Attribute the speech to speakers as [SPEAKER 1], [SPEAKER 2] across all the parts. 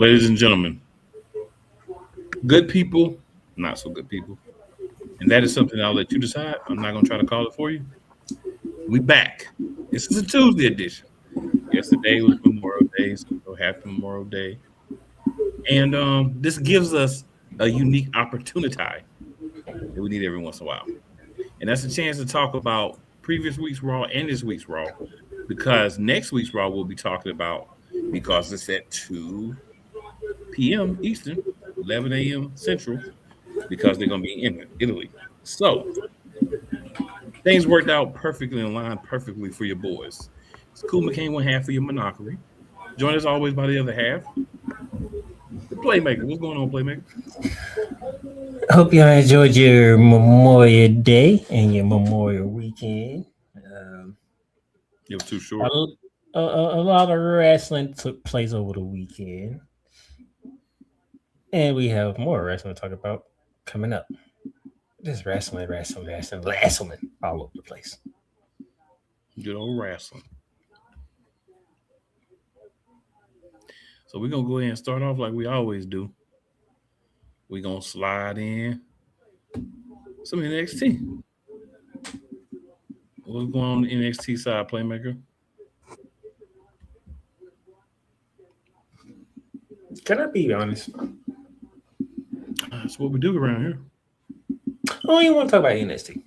[SPEAKER 1] Ladies and gentlemen, good people, not so good people. And that is something I'll let you decide. I'm not going to try to call it for you. We back. This is a Tuesday edition. Yesterday was Memorial Day, so happy Memorial Day. And this gives us a unique opportunity that we need every once in a while. And that's a chance to talk about previous week's Raw and this week's Raw, because next week's Raw we'll be talking about, because it's at 2 p.m. Eastern, 11 a.m. Central, because they're going to be in Italy. So things worked out perfectly in line, perfectly for your boys. It's Cool McCain, one half for your Monopoly. Joined as always by the other half, the Playmaker. What's going on, Playmaker?
[SPEAKER 2] Hope y'all enjoyed your Memorial Day and your Memorial Weekend.
[SPEAKER 1] It was too short.
[SPEAKER 2] A lot of wrestling took place over the weekend. And we have more wrestling to talk about coming up. Just wrestling all over the place.
[SPEAKER 1] Good old wrestling. So we're going to go ahead and start off like we always do. We're going to slide in some NXT. What's going on the NXT side, Playmaker?
[SPEAKER 2] Can I be honest?
[SPEAKER 1] That's what we do around here.
[SPEAKER 2] I don't even want to talk about NXT.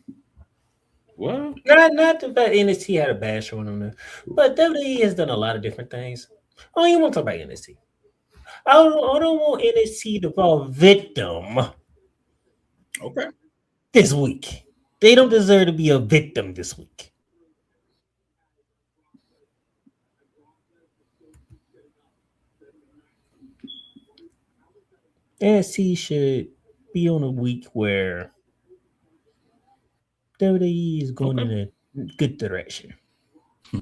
[SPEAKER 1] What?
[SPEAKER 2] Not the fact NXT had a bad showing on there, but WWE has done a lot of different things. I don't even want to talk about NXT. I don't want NXT to fall victim.
[SPEAKER 1] Okay.
[SPEAKER 2] This week. They don't deserve to be a victim this week. NXT should be on a week where WWE is going in a good direction. I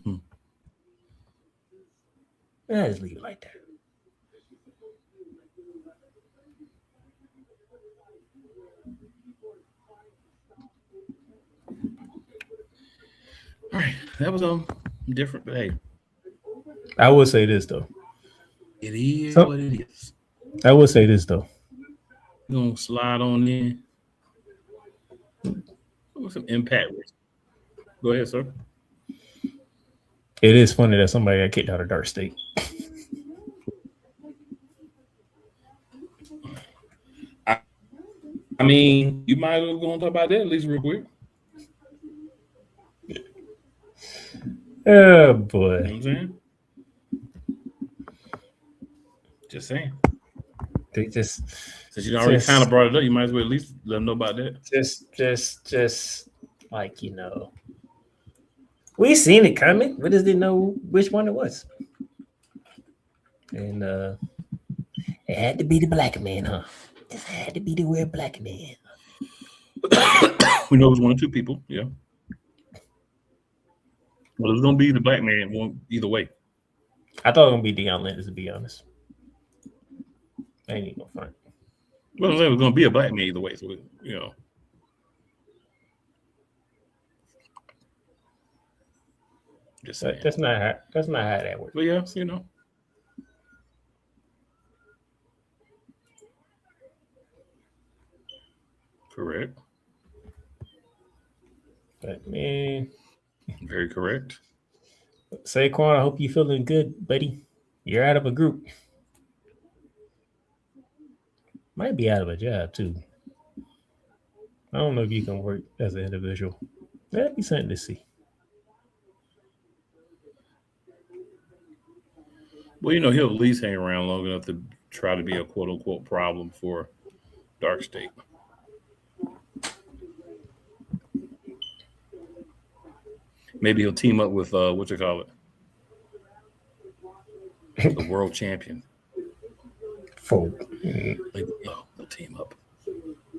[SPEAKER 2] just leave it like that.
[SPEAKER 1] All right, that was different, but hey,
[SPEAKER 2] I will say this though.
[SPEAKER 1] It is what it is.
[SPEAKER 2] I will say this though.
[SPEAKER 1] We're gonna slide on in with some impact. Go ahead, sir.
[SPEAKER 2] It is funny that somebody got kicked out of Dark State.
[SPEAKER 1] I mean, you might as well go and talk about that at least real quick.
[SPEAKER 2] Oh boy.
[SPEAKER 1] You know what I'm saying? Just saying.
[SPEAKER 2] They just
[SPEAKER 1] since you already kind of brought it up, you might as well at least let them know about that.
[SPEAKER 2] Just like, you know, we seen it coming. We just didn't know which one it was. And it had to be the black man, huh? It had to be the weird black man.
[SPEAKER 1] We know it was one or two people, yeah. Well, it was gonna be the black man one either way.
[SPEAKER 2] I thought it was gonna be Deion Landis, to be honest. I ain't even gonna front.
[SPEAKER 1] Well, it was gonna be a black man either way, so you know. Just saying.
[SPEAKER 2] That's not how that works.
[SPEAKER 1] But yeah, you know. Correct.
[SPEAKER 2] But man,
[SPEAKER 1] very correct.
[SPEAKER 2] Saquon, I hope you're feeling good, buddy. You're out of a group. Might be out of a job too. I don't know if you can work as an individual. That'd be something to see.
[SPEAKER 1] Well, you know, he'll at least hang around long enough to try to be a quote unquote problem for Dark State. Maybe he'll team up with what you call it, the world champion.
[SPEAKER 2] They'll
[SPEAKER 1] team up.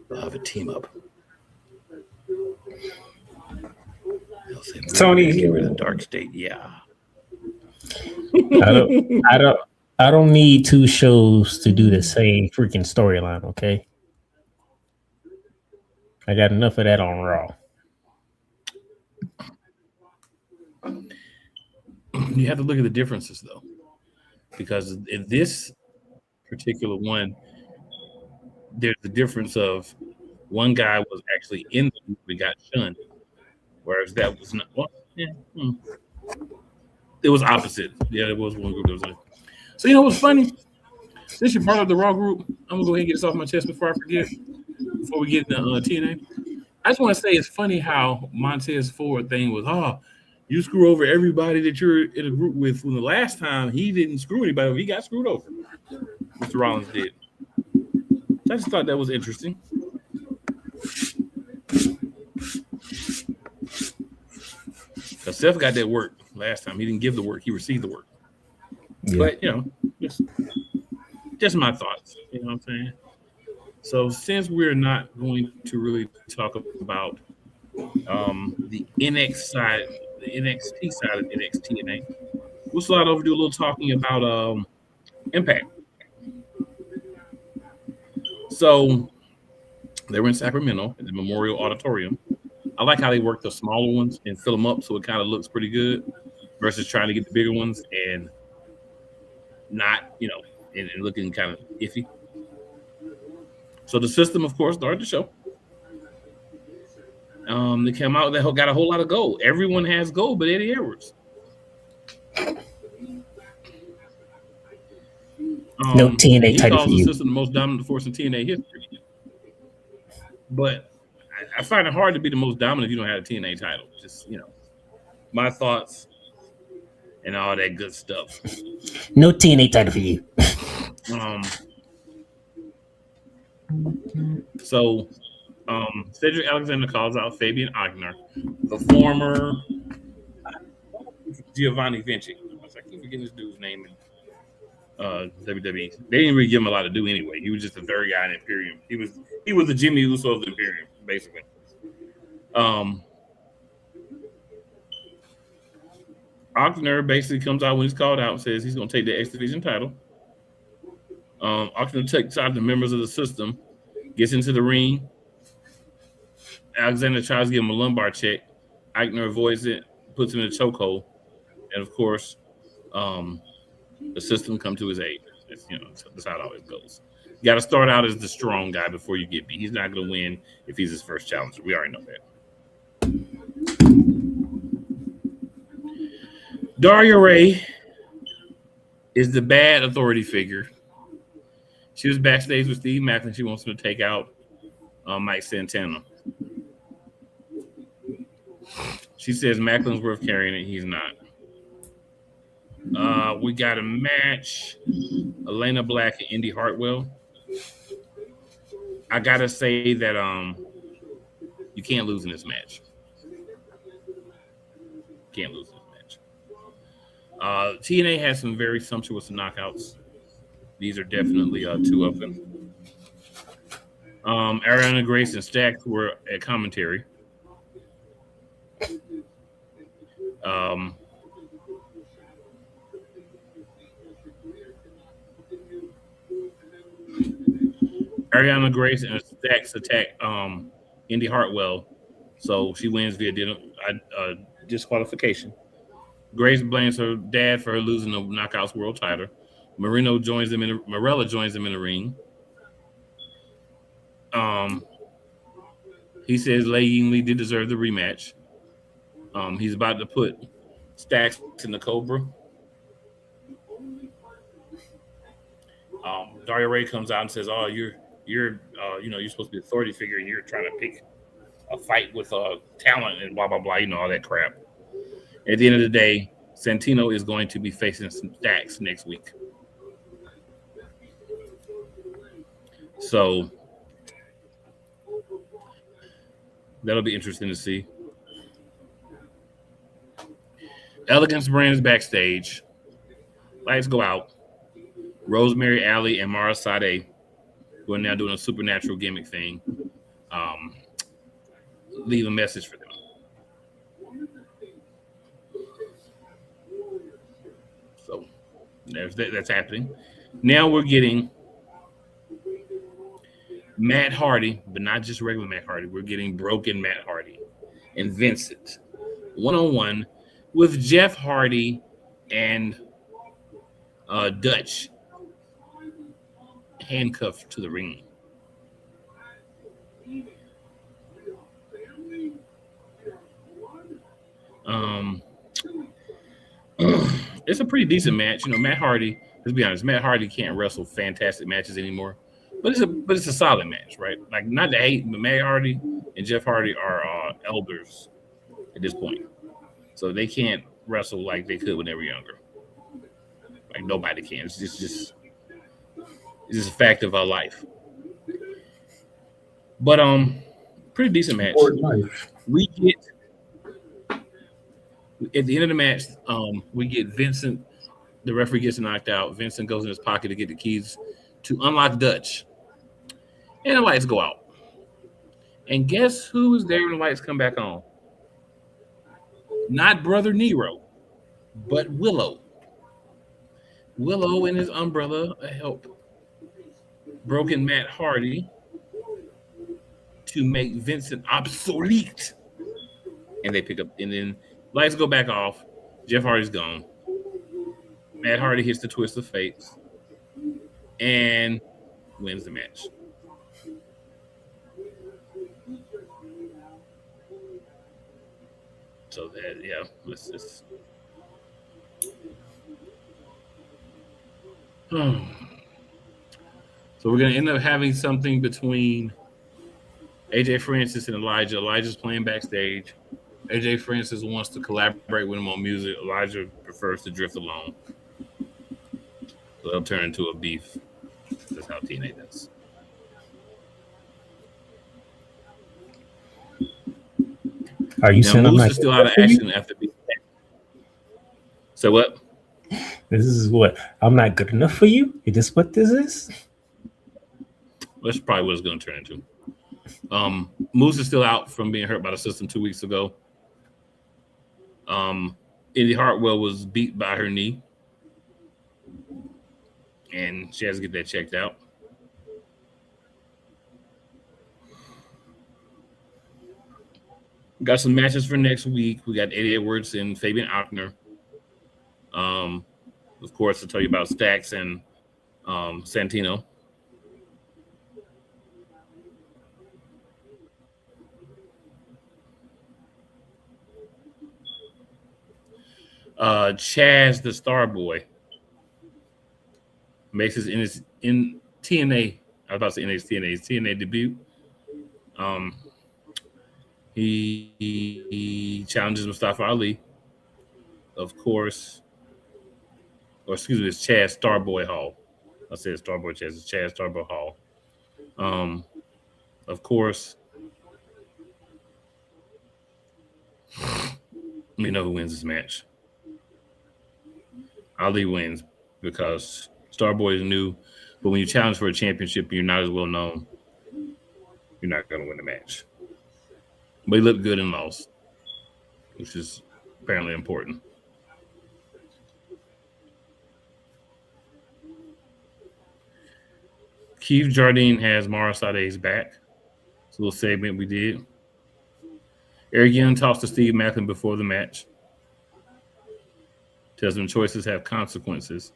[SPEAKER 1] They'll have a team up. They'll say,
[SPEAKER 2] Tony,
[SPEAKER 1] get rid of Dark State. Yeah.
[SPEAKER 2] I don't need two shows to do the same freaking storyline. Okay. I got enough of that on Raw.
[SPEAKER 1] You have to look at the differences, though, because in this particular one, there's the difference of one guy was actually in the group and got shunned, whereas that was not. Well, yeah, it was opposite. Yeah, there was one group that was in. So you know what's funny? Since you brought up the Raw group, I'm gonna go ahead and get this off my chest before I forget. Before we get into TNA, I just want to say it's funny how Montez Ford thing was. Oh, you screw over everybody that you're in a group with. When the last time he didn't screw anybody, he got screwed over. Mr. Rollins did. So I just thought that was interesting. Because Seth got that work last time. He didn't give the work; he received the work. Yeah. But you know, just my thoughts. You know what I'm saying? So since we're not going to really talk about the NXT side of NXT TNA, we'll slide over to do a little talking about Impact. So they were in Sacramento at the Memorial Auditorium. I like how they work the smaller ones and fill them up so it kind of looks pretty good versus trying to get the bigger ones and not, you know, and looking kind of iffy. So the system, of course, started the show. They came out, they got a whole lot of gold. Everyone has gold, but Eddie Edwards.
[SPEAKER 2] No TNA title for you.
[SPEAKER 1] He calls the system the most dominant force in TNA history. But I find it hard to be the most dominant if you don't have a TNA title. Just, you know, my thoughts and all that good stuff.
[SPEAKER 2] No TNA title for you.
[SPEAKER 1] So Cedric Alexander calls out Fabian Aichner, the former Giovanni Vinci. I keep forgetting this dude's name in WWE. They didn't really give him a lot to do anyway. He was just a third guy in Imperium. He was the Jimmy Uso of the Imperium, basically. Aichner basically comes out when he's called out and says he's going to take the X Division title. Aichner takes out the members of the system, gets into the ring. Alexander tries to give him a lumbar check. Aichner avoids it, puts him in a chokehold, and of course, the system come to his aid. That's how it always goes. You got to start out as the strong guy before you get beat. He's not going to win if he's his first challenger. We already know that. Daria Ray is the bad authority figure. She was backstage with Steve Macklin. She wants him to take out Mike Santana. She says Macklin's worth carrying it. He's not. We got a match. Elena Black and Indy Hartwell. I gotta say that you can't lose in this match. Can't lose in this match. TNA has some very sumptuous knockouts. These are definitely two of them. Ariana Grace and Stax were at commentary. Ariana Grace and Stax attack Indy Hartwell, so she wins via disqualification. Grace blames her dad for her losing the Knockouts World title. Morella joins them in the ring. He says Lei Yingli did deserve the rematch. He's about to put Stax in the Cobra. Daria Ray comes out and says, "Oh, you're supposed to be an authority figure, and you're trying to pick a fight with talent and blah blah blah, all that crap." At the end of the day, Santino is going to be facing some Stax next week. So that'll be interesting to see. Elegance Brand is backstage. Lights go out. Rosemary Alley and Mara Sade, who are now doing a supernatural gimmick thing, leave a message for them. So that's happening. Now we're getting Matt Hardy, but not just regular Matt Hardy. We're getting broken Matt Hardy and Vincent one-on-one with Jeff Hardy and Dutch. handcuffed to the ring. Um, it's a pretty decent match. You know, Matt Hardy. Let's be honest, Matt Hardy can't wrestle fantastic matches anymore, but it's a solid match, right? Like not to hate, but Matt Hardy and Jeff Hardy are elders at this point, so they can't wrestle like they could when they were younger. Like nobody can. It's just a fact of our life. But pretty decent match. We get at the end of the match, we get Vincent. The referee gets knocked out. Vincent goes in his pocket to get the keys to unlock Dutch, and the lights go out. And guess who is there when the lights come back on? Not Brother Nero, but Willow. Willow and his umbrella help broken Matt Hardy to make Vincent obsolete. And they pick up, and then lights go back off. Jeff Hardy's gone. Matt Hardy hits the twist of fate and wins the match. So that, yeah, let's just. So we're going to end up having something between AJ Francis and Elijah. Elijah's playing backstage. AJ Francis wants to collaborate with him on music. Elijah prefers to drift alone. So they'll turn into a beef. That's how TNA does.
[SPEAKER 2] Are you saying
[SPEAKER 1] Moose is still out of action after being back? So what?
[SPEAKER 2] This is what I'm not good enough for you? Is this what this is?
[SPEAKER 1] That's probably what it's going to turn into. Moose is still out from being hurt by the system 2 weeks ago. Indy Hartwell was beat by her knee, and she has to get that checked out. Got some matches for next week. We got Eddie Edwards and Fabian Ochner. Of course, to tell you about Stax and Santino. Chaz the Star Boy makes his in TNA. I was about to say his TNA debut. He challenges Mustafa Ali, of course. Or excuse me, it's Chaz Starboy Hall. I said Starboy Chaz. It's Chaz Starboy Hall. Of course. Let me know who wins this match. Ali wins because Starboy is new, but when you challenge for a championship, you're not as well known. You're not going to win the match. But he looked good and lost, which is apparently important. Keith Jardine has Mara Sade's back. It's a little segment we did. Eric Young talks to Steve Macklin before the match. Tells him choices have consequences.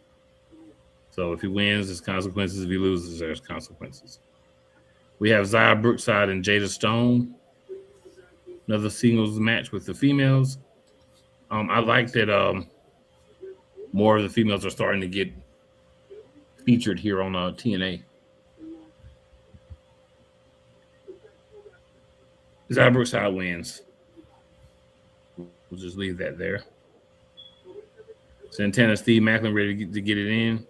[SPEAKER 1] So if he wins, there's consequences. If he loses, there's consequences. We have Zaya Brookside and Jada Stone. Another singles match with the females. I like that more of the females are starting to get featured here on TNA. Zaya Brookside wins. We'll just leave that there. Santana, Steve Macklin ready to get it in.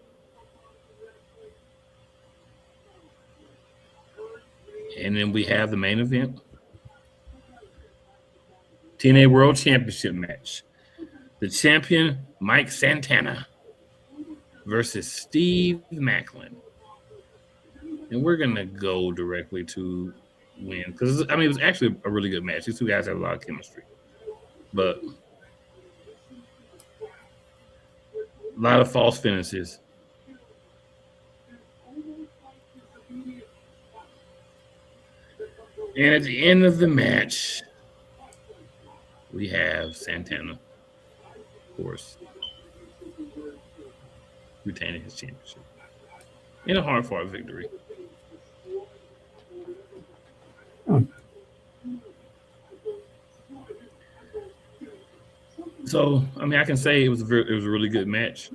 [SPEAKER 1] And then we have the main event. TNA World Championship match. The champion, Mike Santana, versus Steve Macklin. And we're going to go directly to win. Because, I mean, it was actually a really good match. These two guys have a lot of chemistry. But a lot of false finishes. And at the end of the match, we have Santana, of course, retaining his championship. in a hard-fought victory.
[SPEAKER 2] Hmm.
[SPEAKER 1] So, I mean, I can say it was a really good match.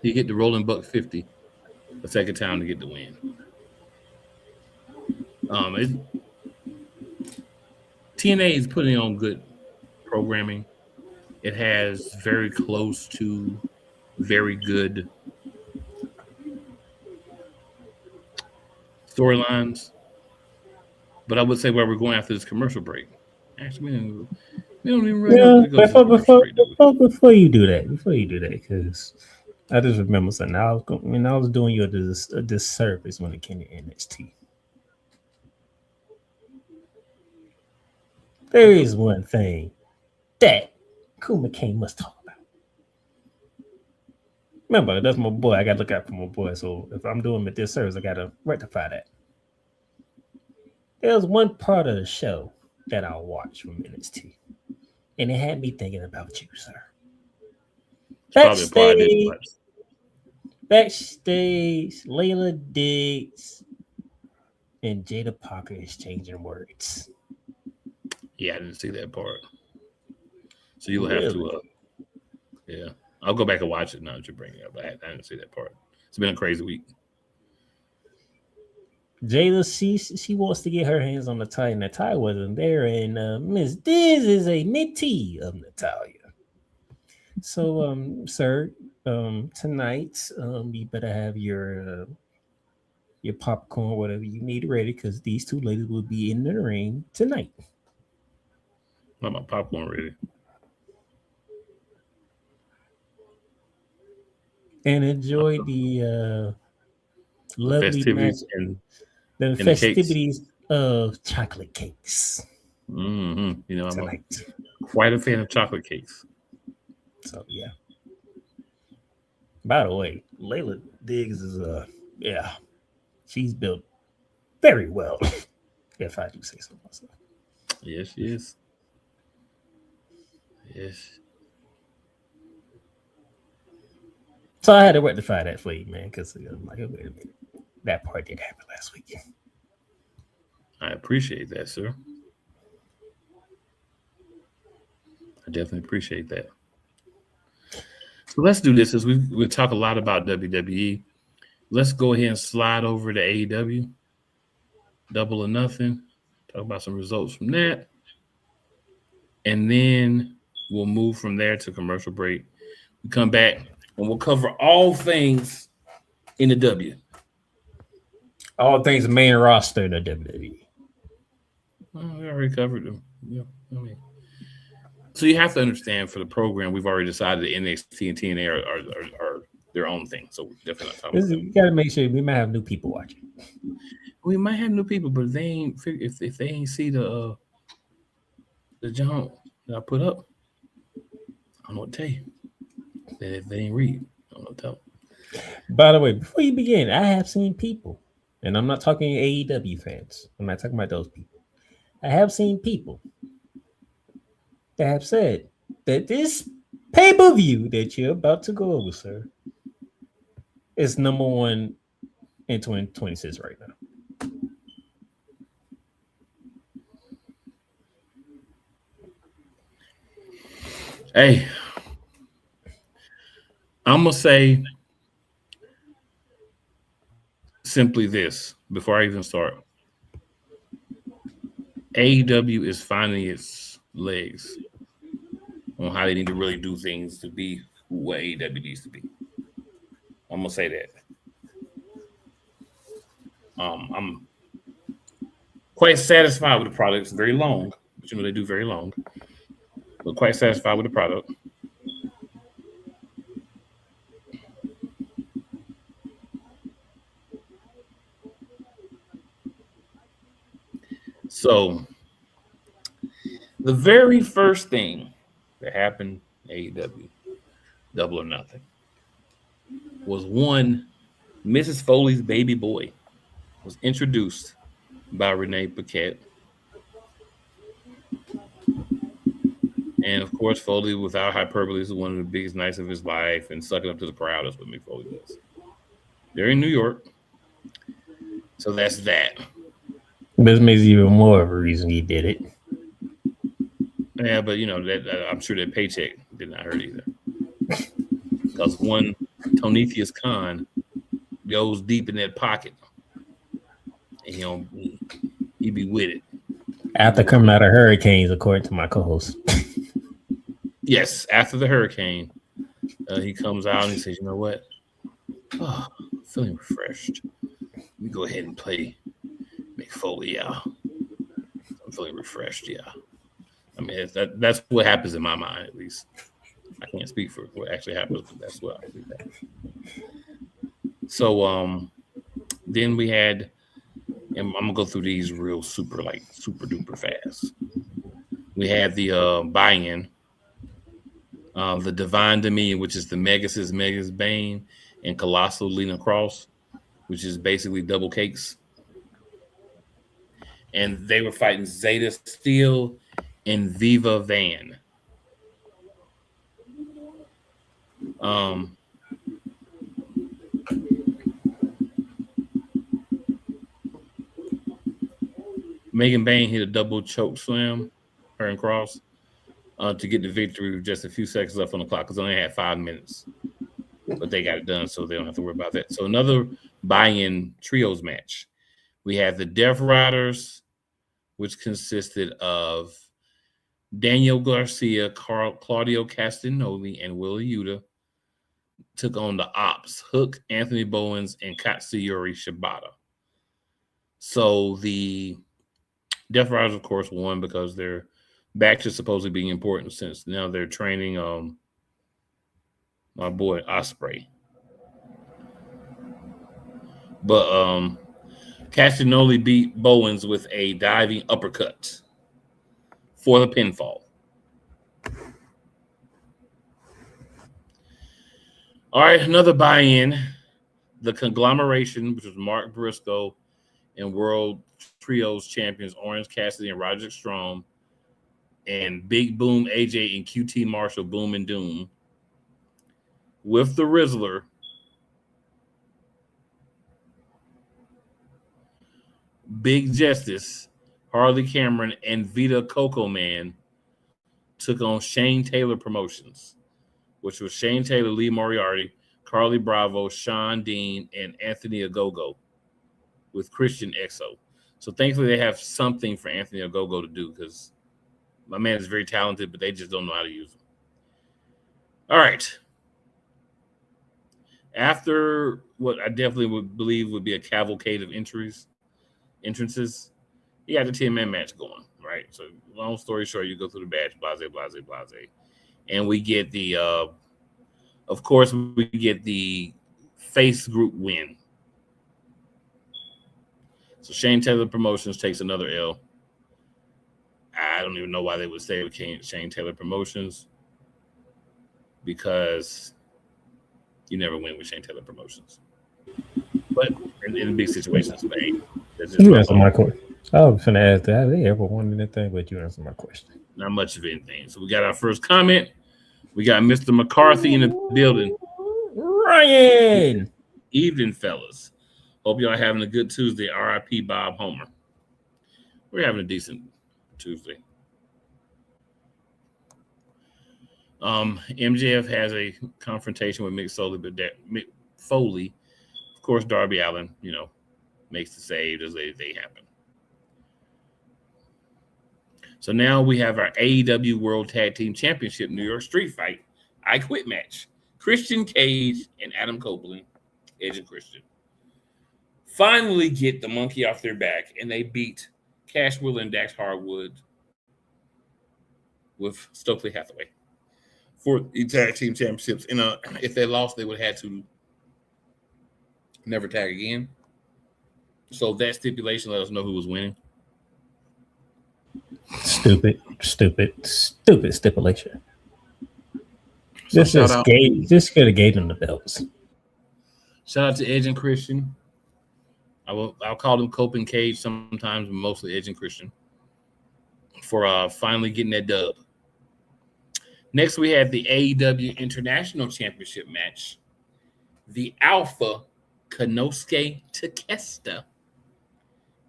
[SPEAKER 1] He get the rolling buck 50 the second time to get the win. It, TNA is putting on good programming. It has very close to very good storylines. But I would say where we're going after this commercial break. Actually, we don't even really know if
[SPEAKER 2] Yeah,
[SPEAKER 1] we go to this commercial break, do we?
[SPEAKER 2] before you do that, because I just remember something. I was doing you a disservice when it came to NXT. There
[SPEAKER 1] Okay.
[SPEAKER 2] is one thing that Kuma Kane must talk about. Remember, that's my boy. I got to look out for my boy. So if I'm doing him a disservice, I got to rectify that. There's one part of the show that I watched from NXT, and it had me thinking about you, sir.
[SPEAKER 1] It's probably a part I didn't watch.
[SPEAKER 2] Backstage, Layla Diggs and Jada Parker exchanging words.
[SPEAKER 1] Yeah, I didn't see that part. So you'll have
[SPEAKER 2] Really?
[SPEAKER 1] to, yeah. I'll go back and watch it now that you're bringing it up. I didn't see that part. It's been a crazy week.
[SPEAKER 2] Jada, she wants to get her hands on Natalia. Natalia wasn't there, and Miss Diz is a mentee of Natalia. So, sir, tonight, you better have your popcorn, whatever you need ready, because these two ladies will be in the ring tonight.
[SPEAKER 1] Not my popcorn ready.
[SPEAKER 2] And enjoy the
[SPEAKER 1] The
[SPEAKER 2] lovely match,
[SPEAKER 1] festivities and
[SPEAKER 2] the
[SPEAKER 1] the cakes.
[SPEAKER 2] festivities of chocolate cakes
[SPEAKER 1] Mm-hmm. You know,
[SPEAKER 2] tonight.
[SPEAKER 1] quite a fan of chocolate cakes.
[SPEAKER 2] So yeah. By the way, Layla Diggs is yeah, she's built very well, if I do say so myself.
[SPEAKER 1] Yes, yes, yes.
[SPEAKER 2] So I had to rectify that for you, man, because I'm like, wait a minute, that part did happen last week.
[SPEAKER 1] I appreciate that, sir. I definitely appreciate that. So let's do this. As we talk a lot about WWE, let's go ahead and slide over to AEW. Double or Nothing. Talk about some results from that, and then we'll move from there to commercial break. We come back and we'll cover all things in the W.
[SPEAKER 2] All things main roster in the WWE.
[SPEAKER 1] Well, we already covered them. Yeah, I mean, so you have to understand for the program, we've already decided that NXT and TNA are their own thing. So we're definitely not talking about them.
[SPEAKER 2] You got to make sure we might have new people watching.
[SPEAKER 1] We might have new people, but they ain't if they ain't see the jump that I put up. I don't know what to tell you. If they ain't read, I don't know what to tell them.
[SPEAKER 2] By the way, before you begin, I have seen people, and I'm not talking AEW fans. I'm not talking about those people. I have seen people that have said that this pay-per-view that you're about to go over, sir, is number one in 2026 right now.
[SPEAKER 1] Hey, I'm gonna say simply this before I even start. AEW is finding its legs on how they need to really do things to be what AEW needs to be. I'm gonna say that. I'm quite satisfied with the product. It's very long, but you know they do very long. But quite satisfied with the product. So the very first thing that happened AEW, Double or Nothing, was one Mrs. Foley's baby boy was introduced by Renee Paquette. And of course, Foley, without hyperbole, is one of the biggest nights of his life and sucking up to the crowd. That's what Mick Foley does. They're in New York. So that's that.
[SPEAKER 2] This makes even more of a reason he did it.
[SPEAKER 1] Yeah, but that I'm sure that paycheck did not hurt either. Because one Tonethius Khan goes deep in that pocket, and he be with it.
[SPEAKER 2] After coming out of hurricanes, according to my co-host.
[SPEAKER 1] Yes, after the hurricane, he comes out and he says, "You know what? Oh, I'm feeling refreshed. Let me go ahead and play Mick Foley. Yeah, I'm feeling refreshed. Yeah." I mean, that's what happens in my mind, at least. I can't speak for what actually happens, but that's what I think happens. So then we had, and I'm gonna go through these real super duper fast. We had the buy-in, the Divine Dominion, which is the Megas Bane, and Colossal Lena Cross, which is basically double cakes. And they were fighting Zeta Steel and Viva Van. Megan Bain hit a double choke slam, her and Cross, to get the victory with just a few seconds left on the clock because they only had 5 minutes. But they got it done, so they don't have to worry about that. So another buy-in trios match. We had the Death Riders, which consisted of Daniel Garcia, Claudio Castagnoli, and Willa Yuta, took on the Ops, Hook, Anthony Bowens, and Katsuyori Shibata. So the Death Riders, of course, won because their backs are supposedly being important since now they're training my boy Ospreay. But Castagnoli beat Bowens with a diving uppercut for the pinfall. All right, another buy-in. The Conglomeration, which was Mark Briscoe and World Trios champions Orange Cassidy and Roderick Strong, and Big Boom AJ and QT Marshall, Boom and Doom, with the Rizzler, Big Justice, Harley Cameron, and Vita Coco Man took on Shane Taylor Promotions, which was Shane Taylor, Lee Moriarty, Carly Bravo, Sean Dean, and Anthony Ogogo with Christian Exo. So thankfully they have something for Anthony Ogogo to do because my man is very talented, but they just don't know how to use him. All right. After what I definitely would believe would be a cavalcade of entrances, you got the 10-man match going, right? So long story short, you go through the match, blase. And we get the, of course, we get the face group win. So Shane Taylor Promotions takes another L. I don't even know why they would say it became Shane Taylor Promotions because you never win with Shane Taylor Promotions. But in big situations,
[SPEAKER 2] you answer my question. I was going to ask that. Have they ever won anything? But you answered my question.
[SPEAKER 1] Not much of anything. So we got our first comment. We got Mr. McCarthy in the building.
[SPEAKER 2] Ryan!
[SPEAKER 1] Evening, fellas. Hope y'all having a good Tuesday. R.I.P. Bob Homer. We're having a decent Tuesday. MJF has a confrontation with Mick Foley, but Mick Foley, of course, Darby Allin, makes the save as they happen. So now we have our AEW World Tag Team Championship New York Street Fight I Quit match. Christian Cage and Adam Copeland, Edge and Christian, finally get the monkey off their back, and they beat Cash Wheeler and Dax Harwood with Stokely Hathaway for the tag team championships. And if they lost, they would have had to never tag again. So that stipulation let us know who was winning.
[SPEAKER 2] Stupid stipulation. So just could have gave them the belts.
[SPEAKER 1] Shout out to Edge and Christian. I'll call them Cope and Cage sometimes, but mostly Edge and Christian for finally getting that dub. Next, we had the AEW International Championship match. The Alpha, Konosuke Takeshita,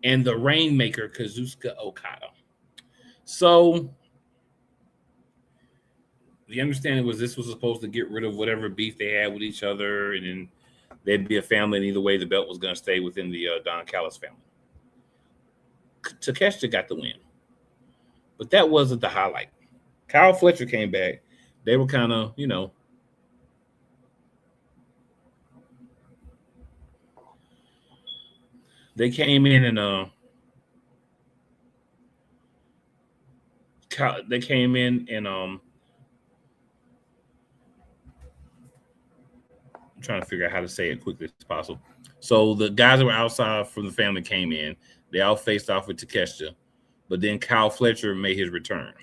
[SPEAKER 1] and the Rainmaker, Kazuchika Okada. So, the understanding was this was supposed to get rid of whatever beef they had with each other, and then they'd be a family, and either way, the belt was going to stay within the Don Callis family. Takeshita got the win. But that wasn't the highlight. Kyle Fletcher came back. They were kind of, they came in and I'm trying to figure out how to say it quickly as possible. So the guys that were outside from the family came in. They all faced off with Takeshita, but then Kyle Fletcher made his return.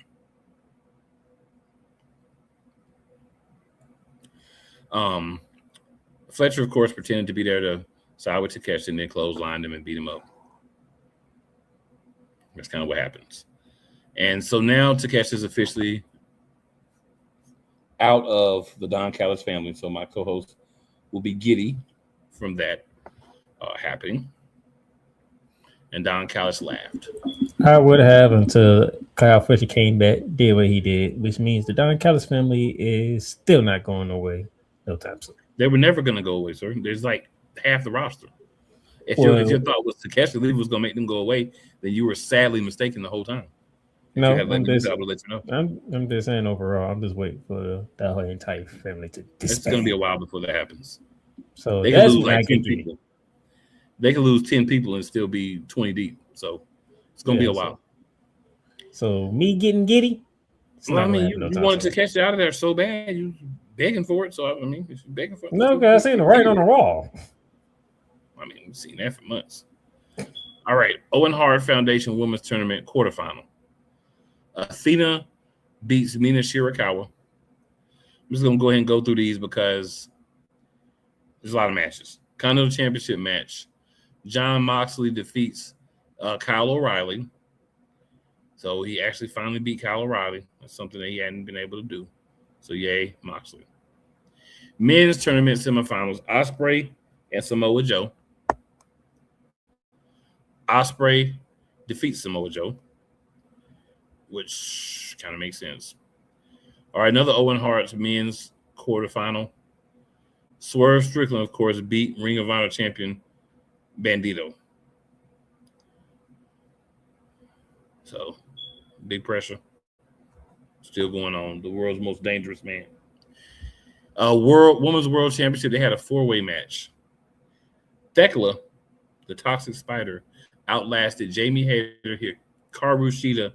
[SPEAKER 1] Fletcher, of course, pretended to be there to side with Takeshita and then clotheslined him and beat him up. That's kind of what happens. And so now Takeshita is officially out of the Don Callis family. So my co-host will be giddy from that happening. And Don Callis laughed.
[SPEAKER 2] I would have until Kyle Fletcher came back, did what he did, which means the Don Callis family is still not going away no time soon.
[SPEAKER 1] They were never going to go away, sir. There's like half the roster. If your thought was Takeshita Lee was going to make them go away, then you were sadly mistaken the whole time.
[SPEAKER 2] No, I'm just saying overall, I'm just waiting for the whole entire family to disband.
[SPEAKER 1] It's going to be a while before that happens.
[SPEAKER 2] So
[SPEAKER 1] they can lose like 10 people. They can lose 10 people and still be 20 deep. So it's going to be a while.
[SPEAKER 2] So me getting giddy?
[SPEAKER 1] Well, I mean, you wanted to catch it out of there so bad. You begging for it. So, I mean, if you're begging for it.
[SPEAKER 2] No, because I seen it right on the wall.
[SPEAKER 1] I mean, we've seen that for months. All right. Owen Hart Foundation Women's Tournament quarterfinal. Athena beats Mina Shirakawa. I'm just going to go ahead and go through these because there's a lot of matches. Continental Championship match. Jon Moxley defeats Kyle O'Reilly. So he actually finally beat Kyle O'Reilly. That's something that he hadn't been able to do. So yay, Moxley. Men's tournament semifinals. Ospreay and Samoa Joe. Ospreay defeats Samoa Joe, which kind of makes sense. All right, another Owen Hart's men's quarterfinal. Swerve Strickland, of course, beat Ring of Honor champion Bandito. So, big pressure. Still going on. The world's most dangerous man. Women's World Championship, they had a four-way match. Thekla, the Toxic Spider, outlasted Jamie Hayter, Hikaru Shida,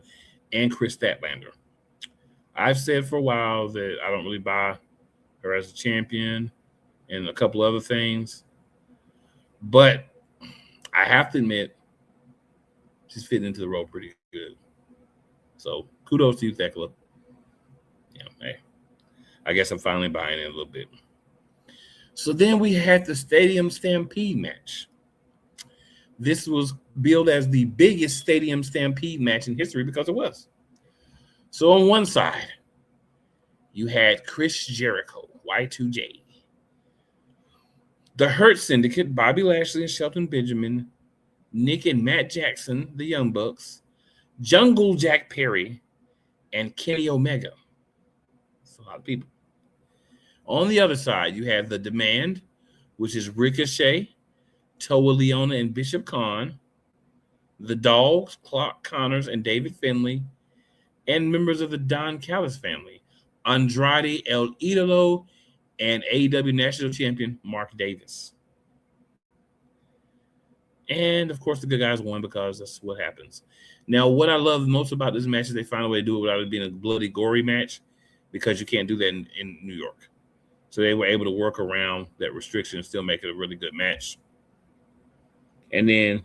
[SPEAKER 1] and Chris Statlander. I've said for a while that I don't really buy her as a champion and a couple other things. But I have to admit, she's fitting into the role pretty good. So kudos to you, Thekla. Yeah, hey, I guess I'm finally buying it a little bit. So then we had the Stadium Stampede match. This was billed as the biggest Stadium Stampede match in history because it was. So on one side, you had Chris Jericho, Y2J. The Hurt Syndicate, Bobby Lashley and Shelton Benjamin, Nick and Matt Jackson, the Young Bucks, Jungle Jack Perry, and Kenny Omega. That's a lot of people. On the other side, you have The Demand, which is Ricochet, Toa Leona and Bishop Khan, the Dogs, Clark Connors and David Finlay, and members of the Don Callis family, Andrade El Idolo, and AEW National Champion Mark Davis. And, of course, the good guys won because that's what happens. Now, what I love most about this match is they find a way to do it without it being a bloody, gory match because you can't do that in New York. So they were able to work around that restriction and still make it a really good match. And then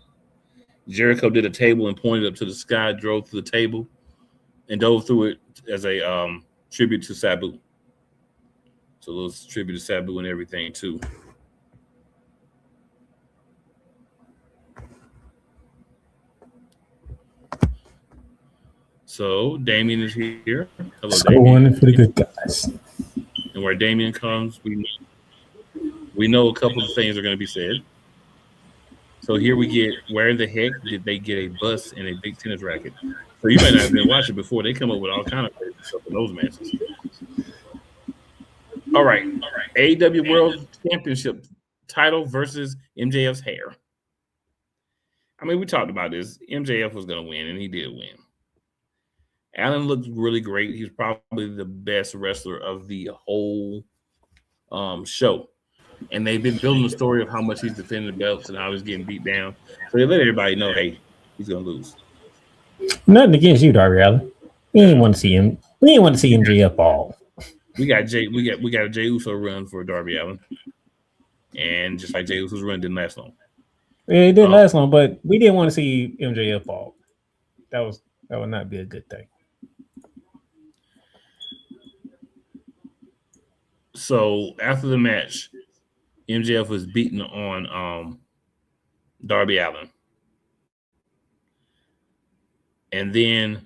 [SPEAKER 1] Jericho did a table and pointed up to the sky, drove through the table, and dove through it as a tribute to Sabu. So a little tribute to Sabu and everything, too. So Damien is here. Hello, Damien.
[SPEAKER 2] Scoring for the good guys.
[SPEAKER 1] And where Damien comes, we know a couple of things are going to be said. So here we get where the heck did they get a bus and a big tennis racket? So you might not have been watching before. They come up with all kind of crazy stuff in those matches. All right, AEW World Championship title versus MJF's hair. I mean, we talked about this. MJF was going to win, and he did win. Allen looked really great. He's probably the best wrestler of the whole show. And they've been building the story of how much he's defending the belts and how he's getting beat down. So they let everybody know, hey, he's going to lose.
[SPEAKER 2] Nothing against you, Darby Allin. We didn't want to see him. We didn't want to see MJF fall.
[SPEAKER 1] We got a Jey Uso run for Darby Allin. And just like Jey Uso's run didn't last long.
[SPEAKER 2] It didn't last long, but we didn't want to see MJF fall. That would not be a good thing.
[SPEAKER 1] So after the match, MJF was beating on Darby Allin. And then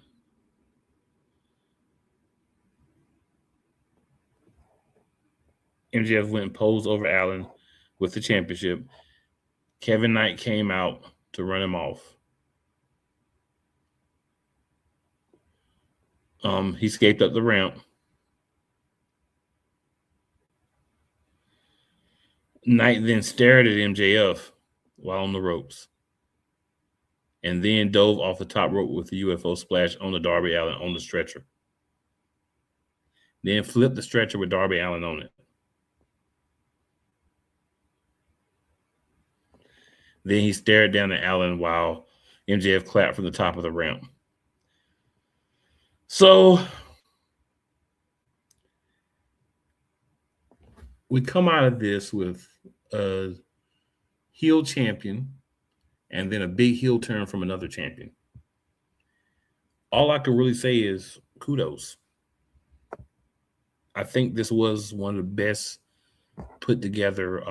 [SPEAKER 1] MJF went and posed over Allen with the championship. Kevin Knight came out to run him off. He escaped up the ramp. Knight then stared at MJF while on the ropes and then dove off the top rope with the UFO splash on the Darby Allin on the stretcher. Then flipped the stretcher with Darby Allin on it. Then he stared down at Allin while MJF clapped from the top of the ramp. So we come out of this with a heel champion and then a big heel turn from another champion. All I can really say is kudos. I think this was one of the best put together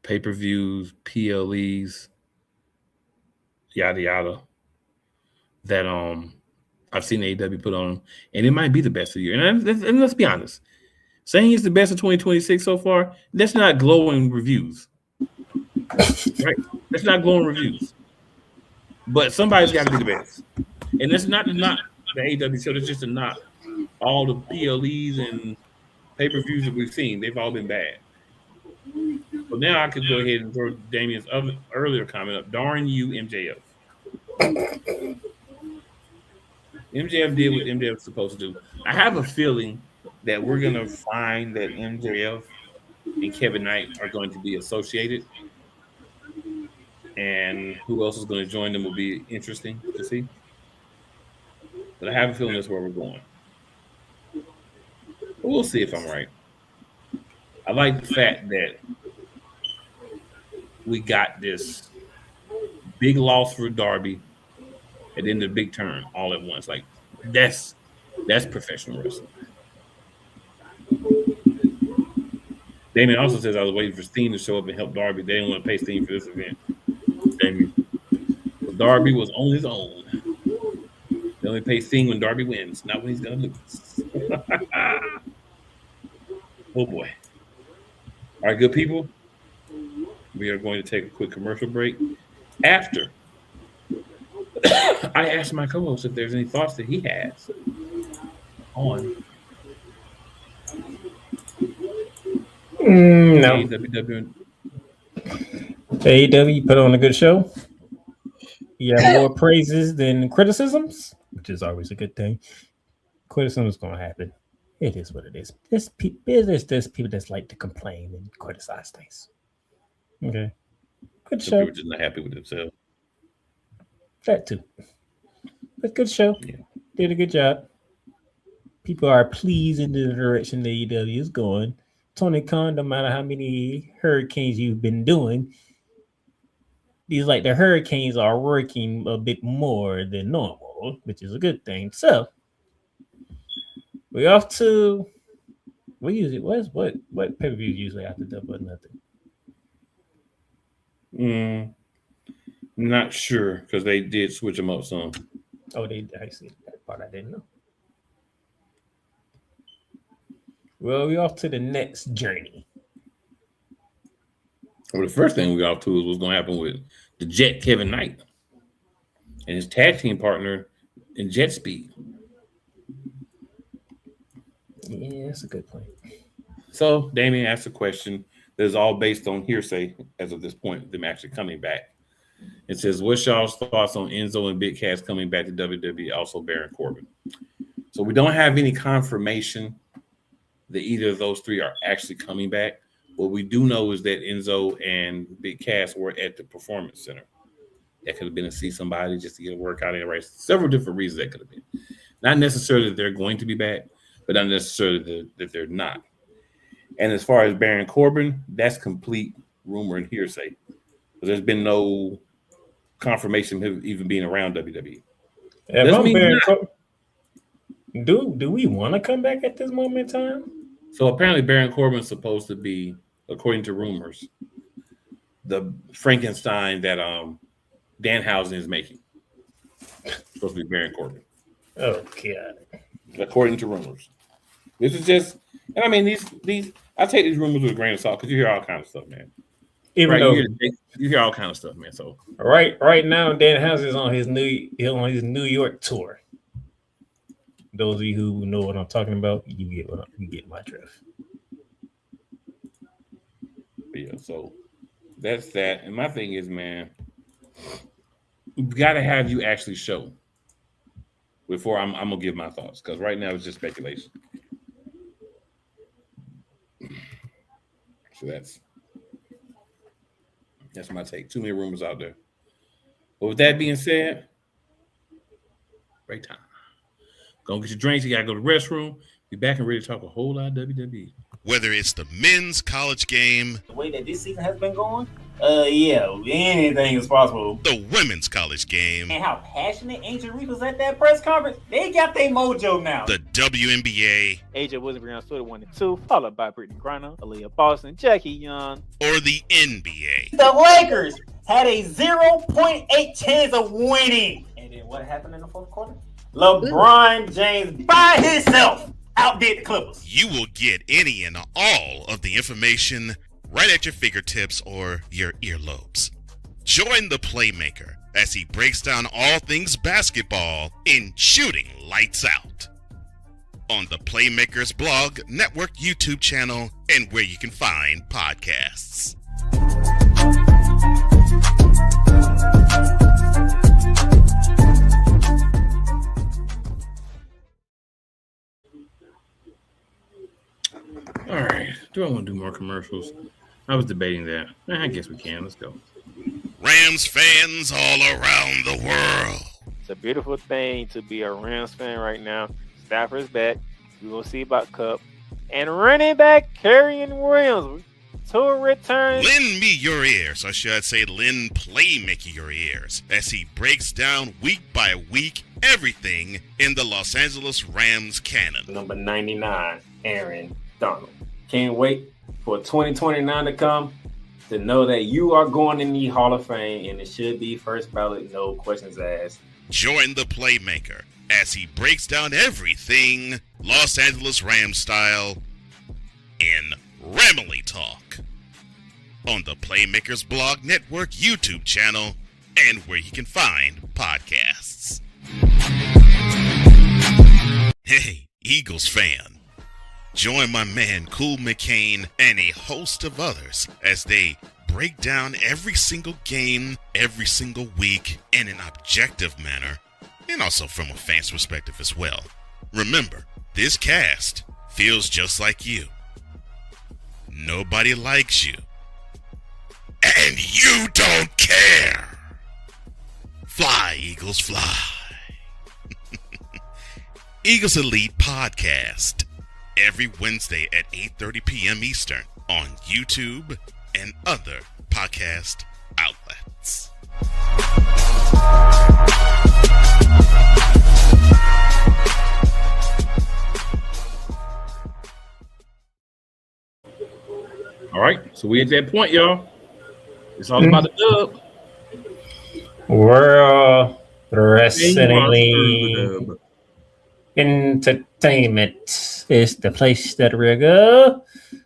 [SPEAKER 1] pay-per-views, PLEs, yada yada, that I've seen AEW put on, and it might be the best of the year. And let's be honest, saying it's the best of 2026 so far, that's not glowing reviews, right? That's not glowing reviews. But somebody's got to be the best, and that's not the AEW show. It's just to knock all the PLEs and pay-per-views that we've seen. They've all been bad. So now I could go ahead and throw Damien's earlier comment up. Darn you, MJF. MJF did what MJF was supposed to do. I have a feeling that we're going to find that MJF and Kevin Knight are going to be associated. And who else is going to join them will be interesting to see. But I have a feeling that's where we're going. But we'll see if I'm right. I like the fact that we got this big loss for Darby and then the big turn all at once. Like, that's professional wrestling. Damien also says I was waiting for Steen to show up and help Darby. They didn't want to pay Steen for this event. Damien. Darby was on his own. They only pay Steen when Darby wins, not when he's going to lose. Oh, boy. All right, good people. We are going to take a quick commercial break. After I asked my co-host if there's any thoughts that he has on
[SPEAKER 2] no. AEW put on a good show. You have more praises than criticisms, which is always a good thing. Criticism is going to happen. It is what it is. There's people that like to complain and criticize things. Okay. Good show.
[SPEAKER 1] People just not happy with themselves.
[SPEAKER 2] That too. But good show.
[SPEAKER 1] Yeah.
[SPEAKER 2] Did a good job. People are pleased in the direction the AEW is going. Tony Khan, no matter how many hurricanes you've been doing, these like the hurricanes are working a bit more than normal, which is a good thing. So we're off to what pay-per-views usually after Double or Nothing.
[SPEAKER 1] Not sure because they did switch them up some.
[SPEAKER 2] Oh, I see that part. I didn't know. Well, we're off to the next journey.
[SPEAKER 1] Well, the first thing we got off to is what's going to happen with the Jet Kevin Knight and his tag team partner in Jet Speed.
[SPEAKER 2] Yeah, that's a good point.
[SPEAKER 1] So Damien asked a question that is all based on hearsay as of this point, them actually coming back. It says, what's y'all's thoughts on Enzo and Big Cass coming back to WWE, also Baron Corbin? So we don't have any confirmation that either of those three are actually coming back. What we do know is that Enzo and Big Cass were at the Performance Center. That could have been to see somebody just to get a workout in, right? Several different reasons that could have been. Not necessarily that they're going to be back, but not necessarily that they're not. And as far as Baron Corbin, that's complete rumor and hearsay. There's been no confirmation of him even being around WWE.
[SPEAKER 2] If I'm Baron Corbin, do we want to come back at this moment in time?
[SPEAKER 1] So apparently Baron Corbin is supposed to be, according to rumors, the Frankenstein that Danhausen is making. Supposed to be Baron Corbin.
[SPEAKER 2] Oh God!
[SPEAKER 1] According to rumors, this is just, and I mean these. I take these rumors with a grain of salt because you hear all kinds of stuff, man.
[SPEAKER 2] Even though
[SPEAKER 1] you hear all kinds of stuff, man. So
[SPEAKER 2] right now, Danhausen is on his New York tour. Those of you who know what I'm talking about, you get my drift.
[SPEAKER 1] Yeah, so that's that. And my thing is, man, we've got to have you actually show before I'm gonna give my thoughts, because right now it's just speculation. So that's my take. Too many rumors out there. But with that being said, break time. Go get your drinks. You gotta go to the restroom. Be back and ready to talk a whole lot of WWE.
[SPEAKER 3] Whether it's the men's college game,
[SPEAKER 4] the way that this season has been going, yeah, anything is possible.
[SPEAKER 3] The women's college game,
[SPEAKER 4] and how passionate Ancient Reef was at that press conference, they got their mojo now.
[SPEAKER 3] The WNBA,
[SPEAKER 5] AJ Wilson, Brianna Stewart 1-2, followed by Brittany Griner, Aaliyah Boston, Jackie Young,
[SPEAKER 3] or the NBA.
[SPEAKER 4] The Lakers had a 0.8 chance of winning. And then what happened in the fourth quarter? LeBron James by himself outdid the Clippers.
[SPEAKER 3] You will get any and all of the information right at your fingertips or your earlobes. Join the Playmaker as he breaks down all things basketball in Shooting Lights Out on the Playmakers blog, network, YouTube channel, and where you can find podcasts.
[SPEAKER 1] All right. Do I want to do more commercials? I was debating that. I guess we can. Let's go.
[SPEAKER 3] Rams fans all around the world.
[SPEAKER 5] It's a beautiful thing to be a Rams fan right now. Stafford's back. We will see about Cup. And running back Kyren Williams to return.
[SPEAKER 3] Lend me your ears, or should I say lend Playmaker your ears, as he breaks down week by week everything in the Los Angeles Rams canon.
[SPEAKER 4] Number 99, Aaron Donald. Can't wait for 2029 to come to know that you are going in the Hall of Fame, and it should be first ballot, no questions asked.
[SPEAKER 3] Join the Playmaker as he breaks down everything Los Angeles Rams style in Ramily Talk on the Playmakers blog, network, YouTube channel, and where you can find podcasts. Hey, Eagles fan. Join my man Cool McCain and a host of others as they break down every single game, every single week in an objective manner, and also from a fan's perspective as well. Remember, this cast feels just like you. Nobody likes you. And you don't care. Fly, Eagles, fly. Eagles Elite Podcast. Every Wednesday at 8:30 p.m. Eastern on YouTube and other podcast outlets.
[SPEAKER 1] All right, so we at that point, y'all. It's all about the dub.
[SPEAKER 2] World
[SPEAKER 1] Main
[SPEAKER 2] Wrestling
[SPEAKER 1] roster,
[SPEAKER 2] League Entertainment is the place that we're go,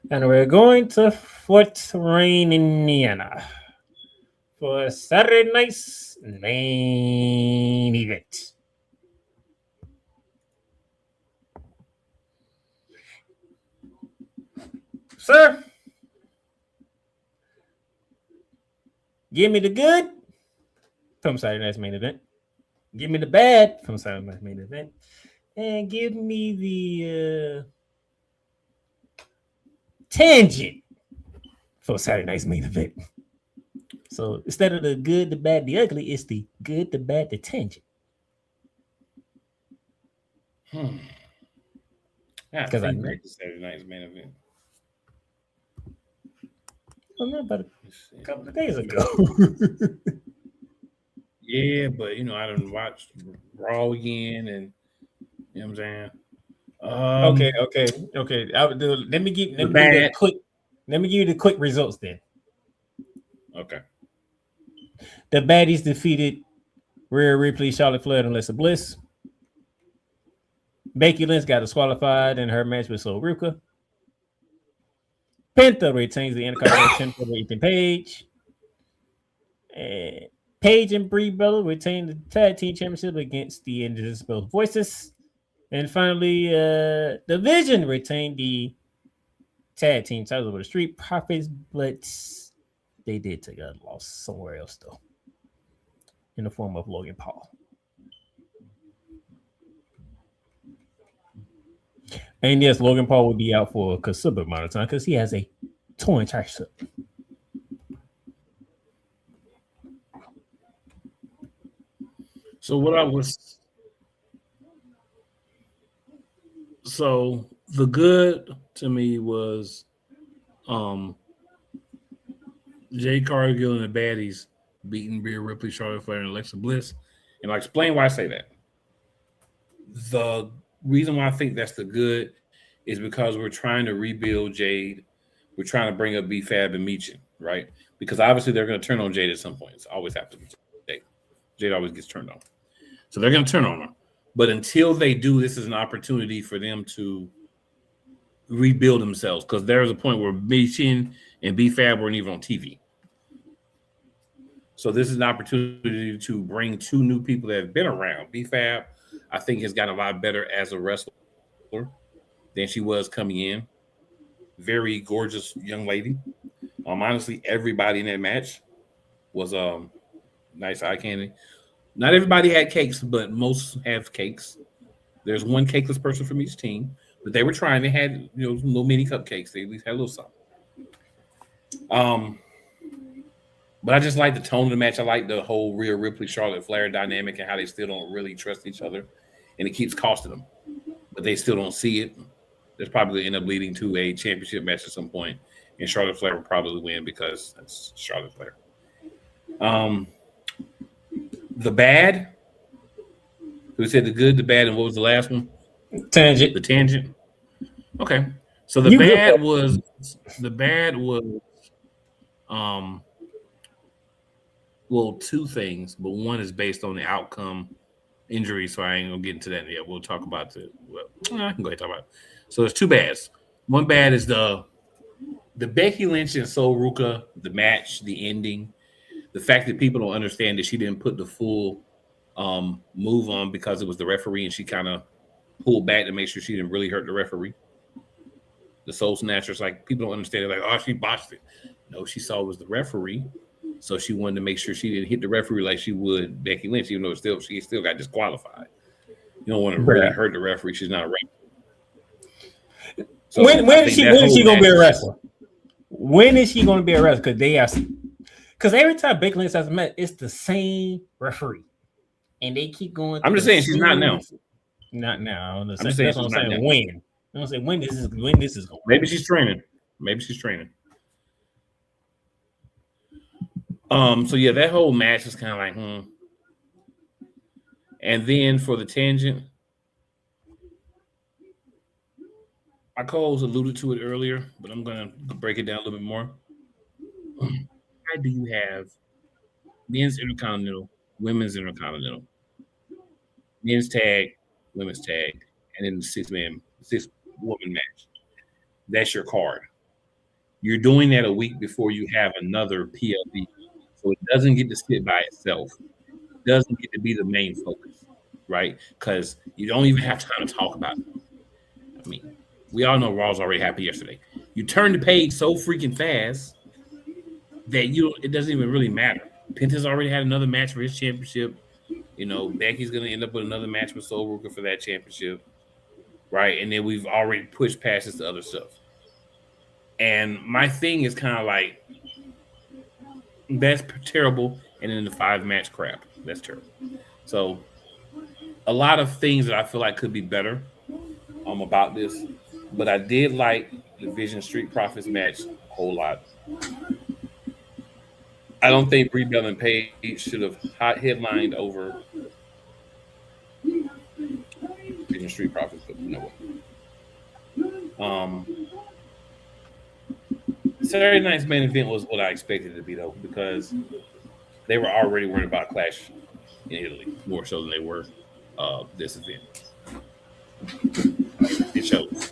[SPEAKER 2] and we're going to Fort Wayne, Indiana, for Saturday night's main event. Sir, give me the good from Saturday night's main event. Give me the bad from Saturday night's main event. And give me the tangent for Saturday night's main event. So instead of the good, the bad, the ugly, it's the good, the bad, the tangent.
[SPEAKER 1] Because I know Saturday night's main event.
[SPEAKER 2] I don't know, about a couple of days ago.
[SPEAKER 1] Yeah, but I done watched Raw again, and you know what I'm saying.
[SPEAKER 2] Okay. Let me give you the quick results then.
[SPEAKER 1] Okay.
[SPEAKER 2] The baddies defeated Rhea Ripley, Charlotte Flair, and Alexa Bliss. Becky Lynch got disqualified in her match with Sol Ruka. Penta retains the Intercontinental over Ethan Page. And Page and Brie Bella retain the tag team championship against the Invisible Voices. And finally, the Vision retained the tag team title over the Street Profits, but they did take a loss somewhere else, though, in the form of Logan Paul. And yes, Logan Paul will be out for a considerable amount of time because he has a torn tricep.
[SPEAKER 1] So the good to me was Jay Cargill and the baddies beating Rhea Ripley, Charlotte Flair, and Alexa Bliss. And I'll explain why I say that. The reason why I think that's the good is because we're trying to rebuild Jade. We're trying to bring up B-Fab and Meechin, right? Because obviously they're going to turn on Jade at some point. It's always happens with Jade. Jade always gets turned on. So they're going to turn on her. But until they do, this is an opportunity for them to rebuild themselves, because there's a point where Meechin and B-Fab weren't even on TV. So this is an opportunity to bring two new people that have been around. B-Fab, I think, has gotten a lot better as a wrestler than she was coming in. Very gorgeous young lady. Honestly, everybody in that match was nice eye candy. Not everybody had cakes, but most have cakes. There's one cakeless person from each team, but they were trying. They had little mini cupcakes. They at least had a little something. But I just like the tone of the match. I like the whole Rhea Ripley, Charlotte Flair dynamic and how they still don't really trust each other, and it keeps costing them. But they still don't see it. That's probably going to end up leading to a championship match at some point, and Charlotte Flair will probably win because that's Charlotte Flair. The bad. We said the good, the bad, and what was the last one?
[SPEAKER 2] Tangent.
[SPEAKER 1] The tangent. Okay. So the bad was well, two things, but one is based on the outcome injury, so I ain't gonna get into that yet. We'll talk about I can go ahead and talk about it. So there's two bads. One bad is the Becky Lynch and Sol Ruka, the match, the ending, the fact that people don't understand that she didn't put the full move on because it was the referee and she kind of pulled back to make sure she didn't really hurt the referee. The Soul Snatchers, like, people don't understand it, like, oh, she botched it. No, she saw it was the referee, so she wanted to make sure she didn't hit the referee like she would Becky Lynch, even though she still got disqualified. You don't want to really hurt the referee. She's not a referee. So when is she going to be a wrestler?
[SPEAKER 2] When is she going to be a wrestler? Because every time Becky Lynch has met, it's the same referee, and they keep going.
[SPEAKER 1] I'm just saying she's not now.
[SPEAKER 2] Not now. I'm just
[SPEAKER 1] saying
[SPEAKER 2] when. I'm gonna say when this is going.
[SPEAKER 1] Maybe she's training. So yeah, that whole match is kind of like, And then for the tangent, my co-host alluded to it earlier, but I'm gonna break it down a little bit more. Why do you have men's Intercontinental, women's intercontinental, men's tag, women's tag, and then the 6-woman match. That's your card. You're doing that a week before you have another PLE, so it doesn't get to sit by itself. It doesn't get to be the main focus, right? Because you don't even have time to talk about it. I mean, we all know Raw's already happened yesterday. You turn the page so freaking fast that it doesn't even really matter. Penta's already had another match for his championship. You know, Becky's going to end up with another match with Soul Worker for that championship, right? And then we've already pushed past this to other stuff. And my thing is kind of like, that's terrible. And then the 5-match crap, that's terrible. So a lot of things that I feel like could be better about this, but I did like the Vision Street Profits match a whole lot. I don't think Brie Bell and Paige should have headlined over Vision Street Profits, but you know what. Saturday night's main event was what I expected it to be, though, because they were already worried about Clash in Italy more so than they were this event. It shows.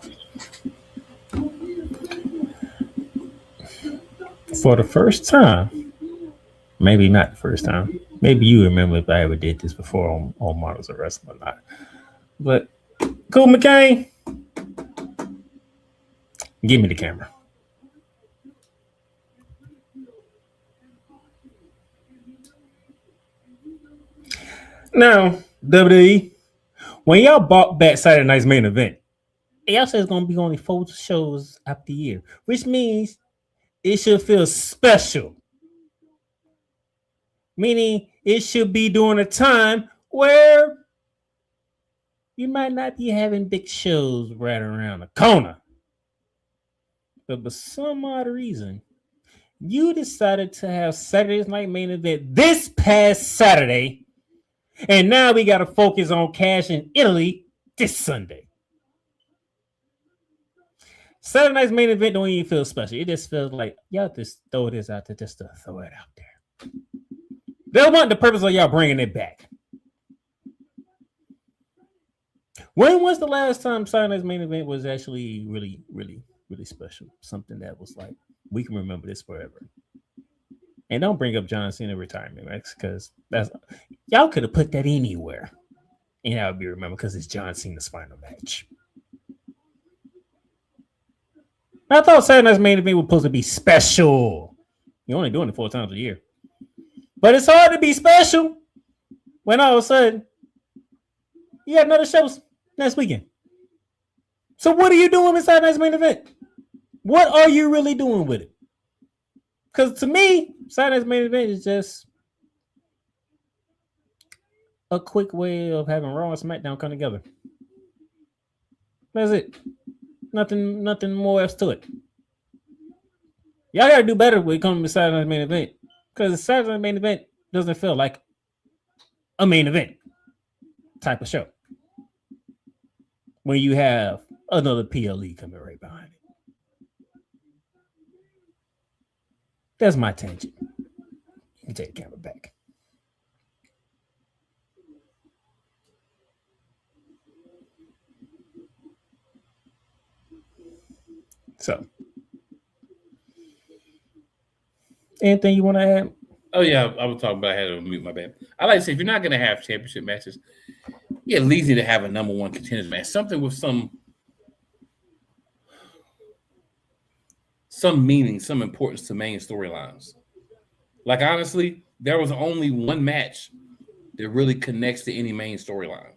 [SPEAKER 2] For the first time, maybe not the first time. Maybe you remember if I ever did this before on Monarchs of Wrestling or not. But Cool McCain, give me the camera. Now, WWE, when y'all bought back Saturday night's main event, y'all said it's going to be only 4 shows after the year, which means it should feel special. Meaning it should be during a time where you might not be having big shows right around the corner. But for some odd reason, you decided to have Saturday's night main event this past Saturday. And now we got to focus on Cash in Italy this Sunday. Saturday night's main event don't even feel special. It just feels like y'all just throw this out there just to throw it out there. They want the purpose of y'all bringing it back. When was the last time Saturday night's main event was actually really, really, really special? Something that was like, we can remember this forever. And don't bring up John Cena retirement, Max, because that's y'all could have put that anywhere. And that would be remembered because it's John Cena's final match. I thought Saturday night's main event was supposed to be special. You're only doing it 4 times a year. But it's hard to be special when all of a sudden you got another show next weekend. So what are you doing with Saturday night's main event? What are you really doing with it? Because to me, Saturday's main event is just a quick way of having Raw and SmackDown come together. That's it. Nothing more else to it. Y'all gotta do better when it comes to Saturday's main event. Because the Saturday's main event doesn't feel like a main event type of show. When you have another PLE coming right behind it. That's my tangent. You can take the camera back. So, anything you want to add?
[SPEAKER 1] Oh, yeah, I was talking about I had to mute my bad. I like to say, if you're not going to have championship matches, you at least need to have a number one contenders match. Something with some meaning, some importance to main storylines. Like, honestly, there was only one match that really connects to any main storyline,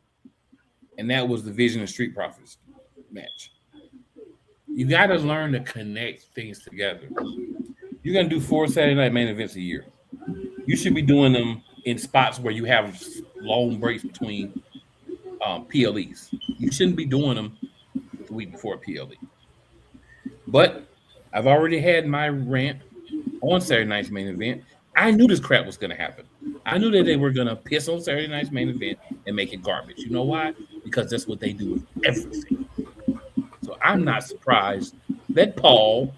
[SPEAKER 1] and that was the Vision and Street Profits match. You got to learn to connect things together. You're going to do 4 Saturday night main events a year. You should be doing them in spots where you have long breaks between PLEs. You shouldn't be doing them the week before a PLE. But I've already had my rant on Saturday night's main event. I knew this crap was going to happen. I knew that they were going to piss on Saturday night's main event and make it garbage. You know why? Because that's what they do with everything. So I'm not surprised that Paul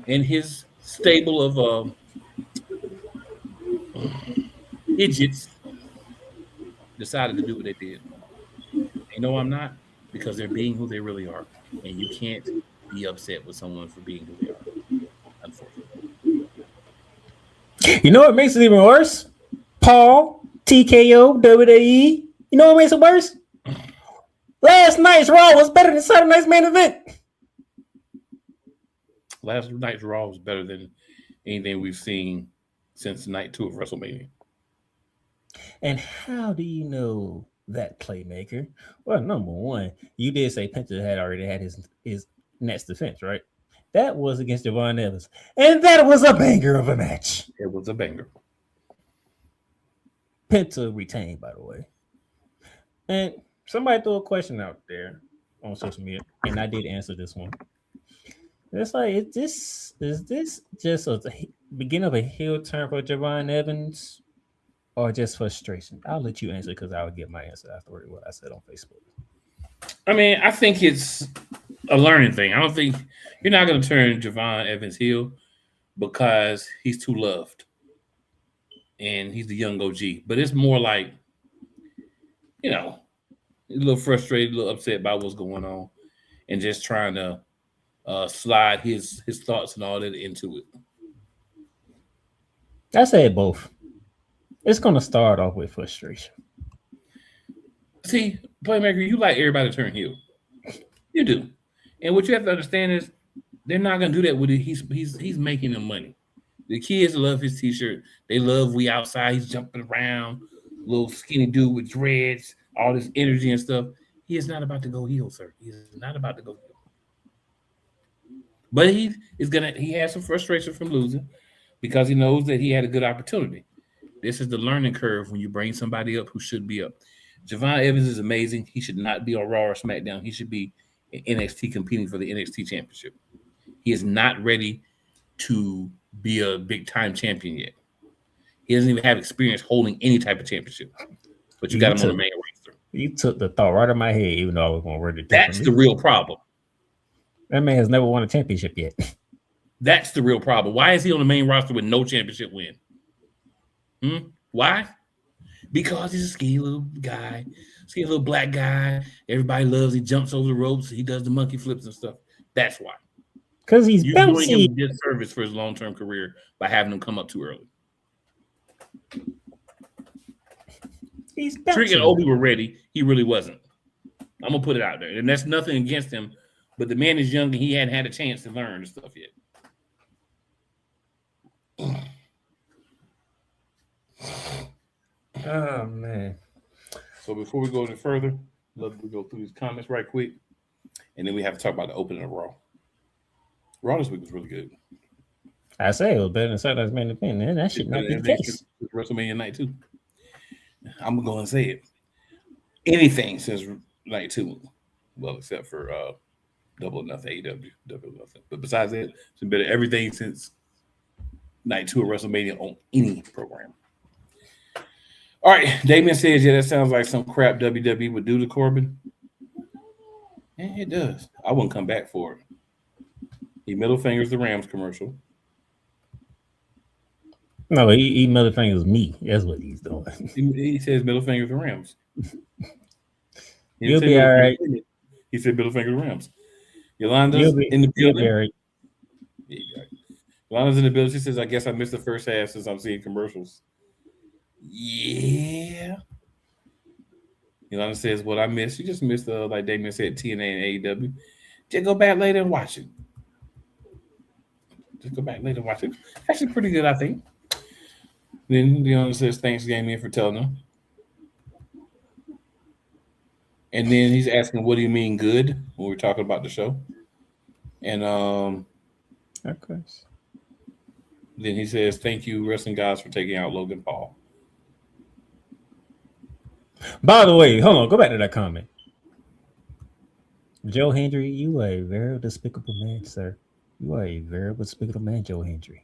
[SPEAKER 1] and his stable of idiots decided to do what they did. You know I'm not? Because they're being who they really are. And you can't be upset with someone for being who they are, unfortunately.
[SPEAKER 2] You know what makes it even worse? Paul, TKO, WWE. You know what makes it worse? Last night's Raw was better than Saturday night's main event.
[SPEAKER 1] Last night's Raw was better than anything we've seen since night 2 of WrestleMania.
[SPEAKER 2] And how do you know that, Playmaker? Well, number one, you did say Penta had already had his next defense, right? That was against Javon Evans. And that was a banger of a match.
[SPEAKER 1] It was a banger.
[SPEAKER 2] Penta retained, by the way. And somebody threw a question out there on social media, and I did answer this one. It's like, is this just a beginning of a heel turn for Javon Evans, or just frustration? I'll let you answer because I will get my answer after what I said on Facebook.
[SPEAKER 1] I mean, I think it's a learning thing. I don't think you're not going to turn Javon Evans heel because he's too loved and he's the young OG. But it's more like, you know, a little frustrated, a little upset about what's going on, and just trying to slide his thoughts and all that into it.
[SPEAKER 2] I said both. It's going to start off with frustration.
[SPEAKER 1] See, Playmaker, you like everybody to turn heel. You do. And what you have to understand is they're not going to do that with it. He's making them money. The kids love his T-shirt. They love We Outside. He's jumping around, little skinny dude with dreads, all this energy and stuff. He is not about to go heel, sir. He is not about to go heel. But he has some frustration from losing because he knows that he had a good opportunity. This is the learning curve when you bring somebody up who should be up. Javon Evans is amazing. He should not be on Raw or SmackDown. He should be in NXT competing for the NXT championship. He is not ready to be a big-time champion yet. He doesn't even have experience holding any type of championship. But you got him on the main roster.
[SPEAKER 2] You took the thought right out of my head, even though I was going to word it
[SPEAKER 1] differently. That's the real problem.
[SPEAKER 2] That man has never won a championship yet.
[SPEAKER 1] That's the real problem. Why is he on the main roster with no championship win? Why? Because he's a skinny little guy, skinny little black guy. Everybody loves. He jumps over the ropes. He does the monkey flips and stuff. That's why.
[SPEAKER 2] Because he's
[SPEAKER 1] you're doing him a disservice for his long-term career by having him come up too early.
[SPEAKER 2] He's
[SPEAKER 1] Trick and Obi were ready. He really wasn't. I'm gonna put it out there, and that's nothing against him. But the man is young and he hadn't had a chance to learn the stuff yet.
[SPEAKER 2] Oh, man.
[SPEAKER 1] So before we go any further, love to go through these comments right quick. And then we have to talk about the opening of Raw. Raw this week was really good.
[SPEAKER 2] I say it was better than Saturday's main event, and that should not be the case.
[SPEAKER 1] WrestleMania night 2. I'm going to go and say it. Anything since night 2. Well, except for Double or Nothing, AEW Double or Nothing. But besides that, it's been better everything since night 2 of WrestleMania on any program. All right, Damien says, yeah, that sounds like some crap WWE would do to Corbin. Yeah, it does. I wouldn't come back for it. He middle fingers the Rams commercial.
[SPEAKER 2] No, he middle fingers me. That's what he's doing.
[SPEAKER 1] He says middle fingers the Rams.
[SPEAKER 2] You'll be all right.
[SPEAKER 1] He said middle fingers the Rams. Yolanda's in the building. Right. Yeah, Yolanda's in the building. She says, I guess I missed the first half since I'm seeing commercials. Yeah. Yolanda says, what I missed. You just missed, like Damien said, TNA and AEW. Just go back later and watch it. Just go back later and watch it. Actually pretty good, I think. Then Yolanda says, thanks, Damien, for telling them. And then he's asking, what do you mean good when we're talking about the show? And
[SPEAKER 2] of course.
[SPEAKER 1] Then he says, thank you, wrestling guys, for taking out Logan Paul.
[SPEAKER 2] By the way, hold on, go back to that comment. Joe Hendry, you are a very despicable man, sir. You are a very despicable man, Joe Hendry.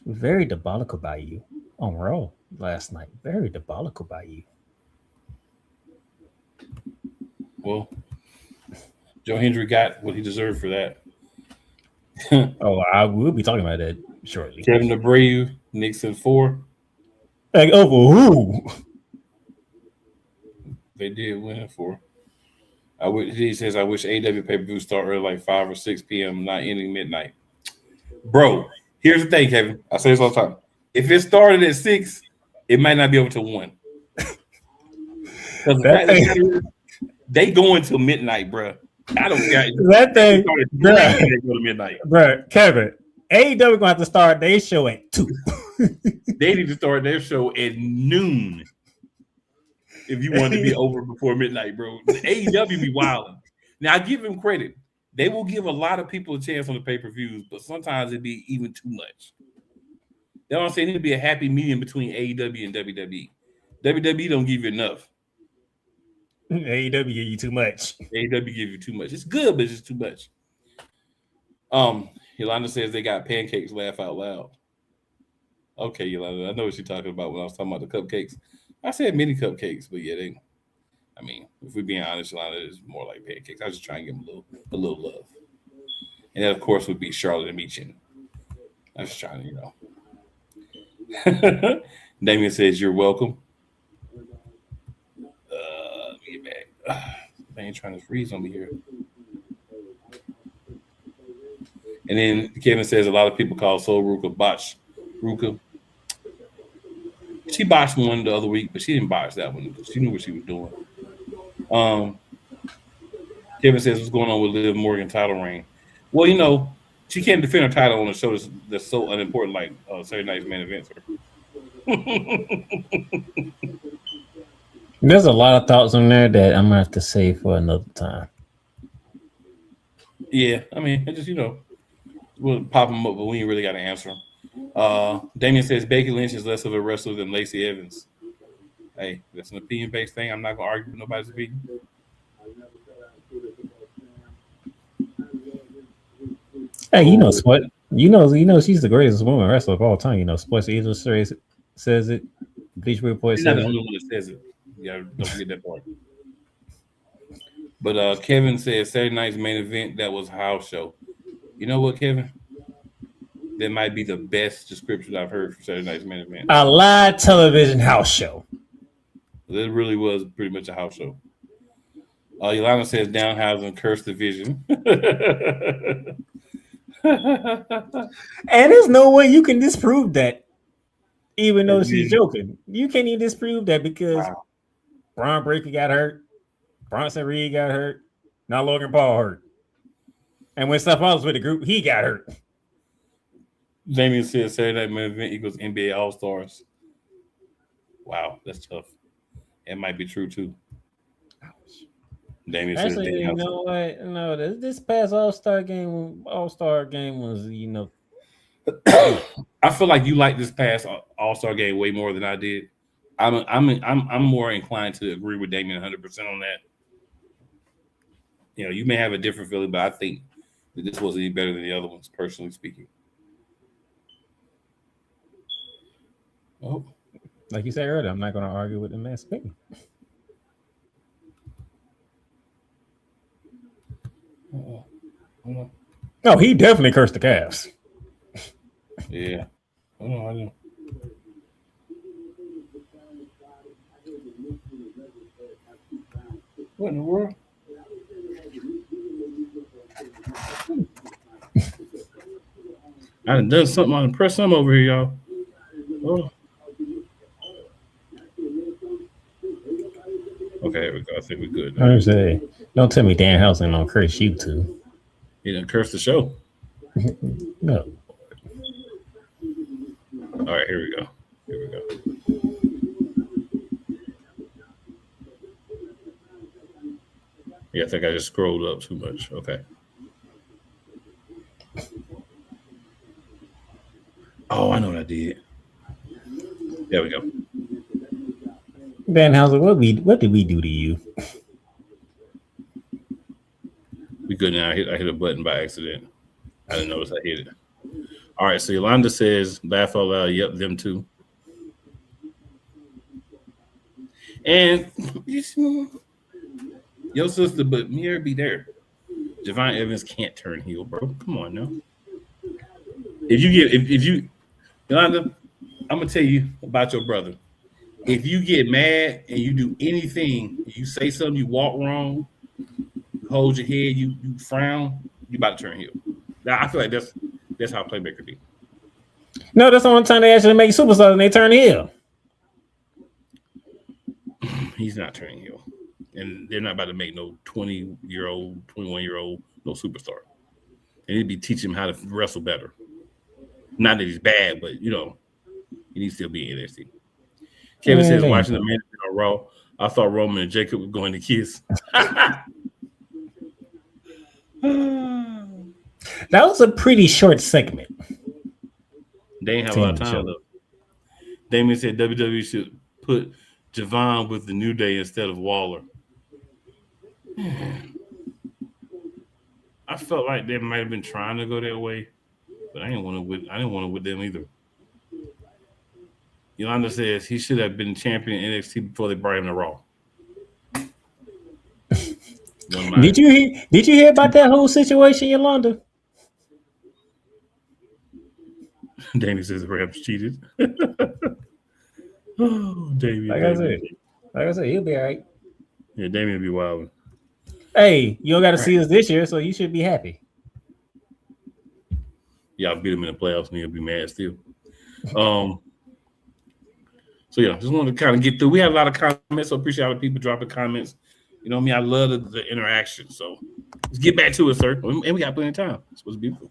[SPEAKER 2] Very diabolical by you on Raw last night. Very diabolical by you.
[SPEAKER 1] Well, Joe Hendry got what he deserved for that.
[SPEAKER 2] Oh, I will be talking about that shortly.
[SPEAKER 1] Kevin Abreu, Nixon 4.
[SPEAKER 2] Like over who?
[SPEAKER 1] They did win for. He says, I wish AEW pay-per-view start early, like 5 or 6 p.m., not ending midnight. Bro, here's the thing, Kevin. I say this all the time. If it started at 6, it might not be over till 1. Because they go until midnight, bro. I don't care.
[SPEAKER 2] That thing, bro,
[SPEAKER 1] they go to midnight.
[SPEAKER 2] Bro, Kevin, AEW gonna have to start their show at 2.
[SPEAKER 1] They need to start their show at noon. If you want to be over before midnight, bro. The AEW be wilding. Now, I give them credit. They will give a lot of people a chance on the pay-per-views, but sometimes it'd be even too much. That's what I'm saying. It need to be a happy medium between AEW and WWE. WWE don't give you enough.
[SPEAKER 2] AEW give you too much.
[SPEAKER 1] AEW give you too much. It's good, but it's just too much. Yolanda says they got pancakes, laugh out loud. Okay, Yolanda, I know what you're talking about when I was talking about the cupcakes. I said mini cupcakes, but yeah, if we're being honest, Yolanda, it's more like pancakes. I was just trying to give them a little love. And that, of course, would be Charlotte and Meechin. I was trying to, Damien says, you're welcome. Let me get back. I ain't trying to freeze on me here. And then Kevin says a lot of people call Soul Ruka botch Ruka. She botched one the other week, but she didn't botch that one. She knew what she was doing. Kevin says, what's going on with Liv Morgan title reign? Well, she can't defend her title on a show that's so unimportant like Saturday Night's Main Event.
[SPEAKER 2] There's a lot of thoughts on there that I'm going to have to save for another time.
[SPEAKER 1] Yeah, it just, we'll pop them up, but we ain't really got to answer them. Damien says Becky Lynch is less of a wrestler than Lacey Evans. Hey, that's an opinion-based thing. I'm not going to argue with nobody's opinion.
[SPEAKER 2] Hey, Sport. She's the greatest woman wrestler of all time. Sports Eagle says it. Bleach Report says
[SPEAKER 1] it. She's not the only one that says it. Yeah, don't forget that part. But Kevin says Saturday Night's Main Event, that was a house show. You know what, Kevin? That might be the best description I've heard for Saturday Night's Main Event.
[SPEAKER 2] A live television house show.
[SPEAKER 1] It really was pretty much a house show. Yolanda says Downhouse cursed the vision.
[SPEAKER 2] And there's no way you can disprove that, even though she's joking. You can't even disprove that because Braun Breaker got hurt, Bronson Reed got hurt, now Logan Paul hurt. And when Seth Rollins was with the group, he got hurt.
[SPEAKER 1] Damien says Saturday Night Main Event equals NBA All-Stars. Wow, that's tough. It might be true, too. Damien says
[SPEAKER 2] you know what? No, this past All-Star game was,
[SPEAKER 1] I feel like you like this past All-Star game way more than I did. I'm more inclined to agree with Damien 100% on that. You may have a different feeling, but I think that this wasn't any better than the other ones, personally speaking. Oh,
[SPEAKER 2] like you said earlier, I'm not going to argue with the man's opinion. No, he definitely cursed the Cavs.
[SPEAKER 1] Yeah. I know. What in the world? I done something. I pressed something over here, y'all. Oh. Okay, here we go. I think we're good.
[SPEAKER 2] I say, don't tell me Dan House ain't gonna curse you too.
[SPEAKER 1] He didn't curse the show.
[SPEAKER 2] No.
[SPEAKER 1] All right, here we go. Yeah, I think I just scrolled up too much. Okay. Oh, I know what I did. There we go.
[SPEAKER 2] Dan Houser, what did we do to you?
[SPEAKER 1] We good now. I hit a button by accident. I didn't notice I hit it. All right, so Yolanda says, laugh out loud. Yep, them too. And your sister, but Mira be there. Javon Evans can't turn heel, bro. Come on now. If you Yolanda, I'm gonna tell you about your brother. If you get mad and you do anything, you say something, you walk wrong, you hold your head, you frown, you about to turn heel. Now, I feel like that's how Playmaker be.
[SPEAKER 2] No, that's the only time they actually make superstars and they turn heel.
[SPEAKER 1] He's not turning heel. And they're not about to make no 20-year-old, 21-year-old no superstar. They need to be teaching him how to wrestle better. Not that he's bad, but he needs to still be in NXT. Kevin says, watching the man on Raw, I thought Roman and Jacob were going to kiss.
[SPEAKER 2] That was a pretty short segment.
[SPEAKER 1] They ain't have a lot of time, though. Damien said WWE should put Javon with the New Day instead of Waller. I felt like they might have been trying to go that way, but I didn't want to with them either. Yolanda says he should have been champion in NXT before they brought him to Raw.
[SPEAKER 2] Did you hear about that whole situation, Yolanda?
[SPEAKER 1] Damien says the Rams cheated. Oh, Damien.
[SPEAKER 2] Like I said, he'll be all right.
[SPEAKER 1] Yeah, Damien will be wild.
[SPEAKER 2] Hey, you don't got to see us this year, so you should be happy.
[SPEAKER 1] Y'all beat him in the playoffs, and he'll be mad still. So yeah, just wanted to kind of get through. We had a lot of comments, so appreciate all the people dropping comments. You know what I mean? I love the interaction. So let's get back to it, sir. And we got plenty of time. It's supposed to be beautiful.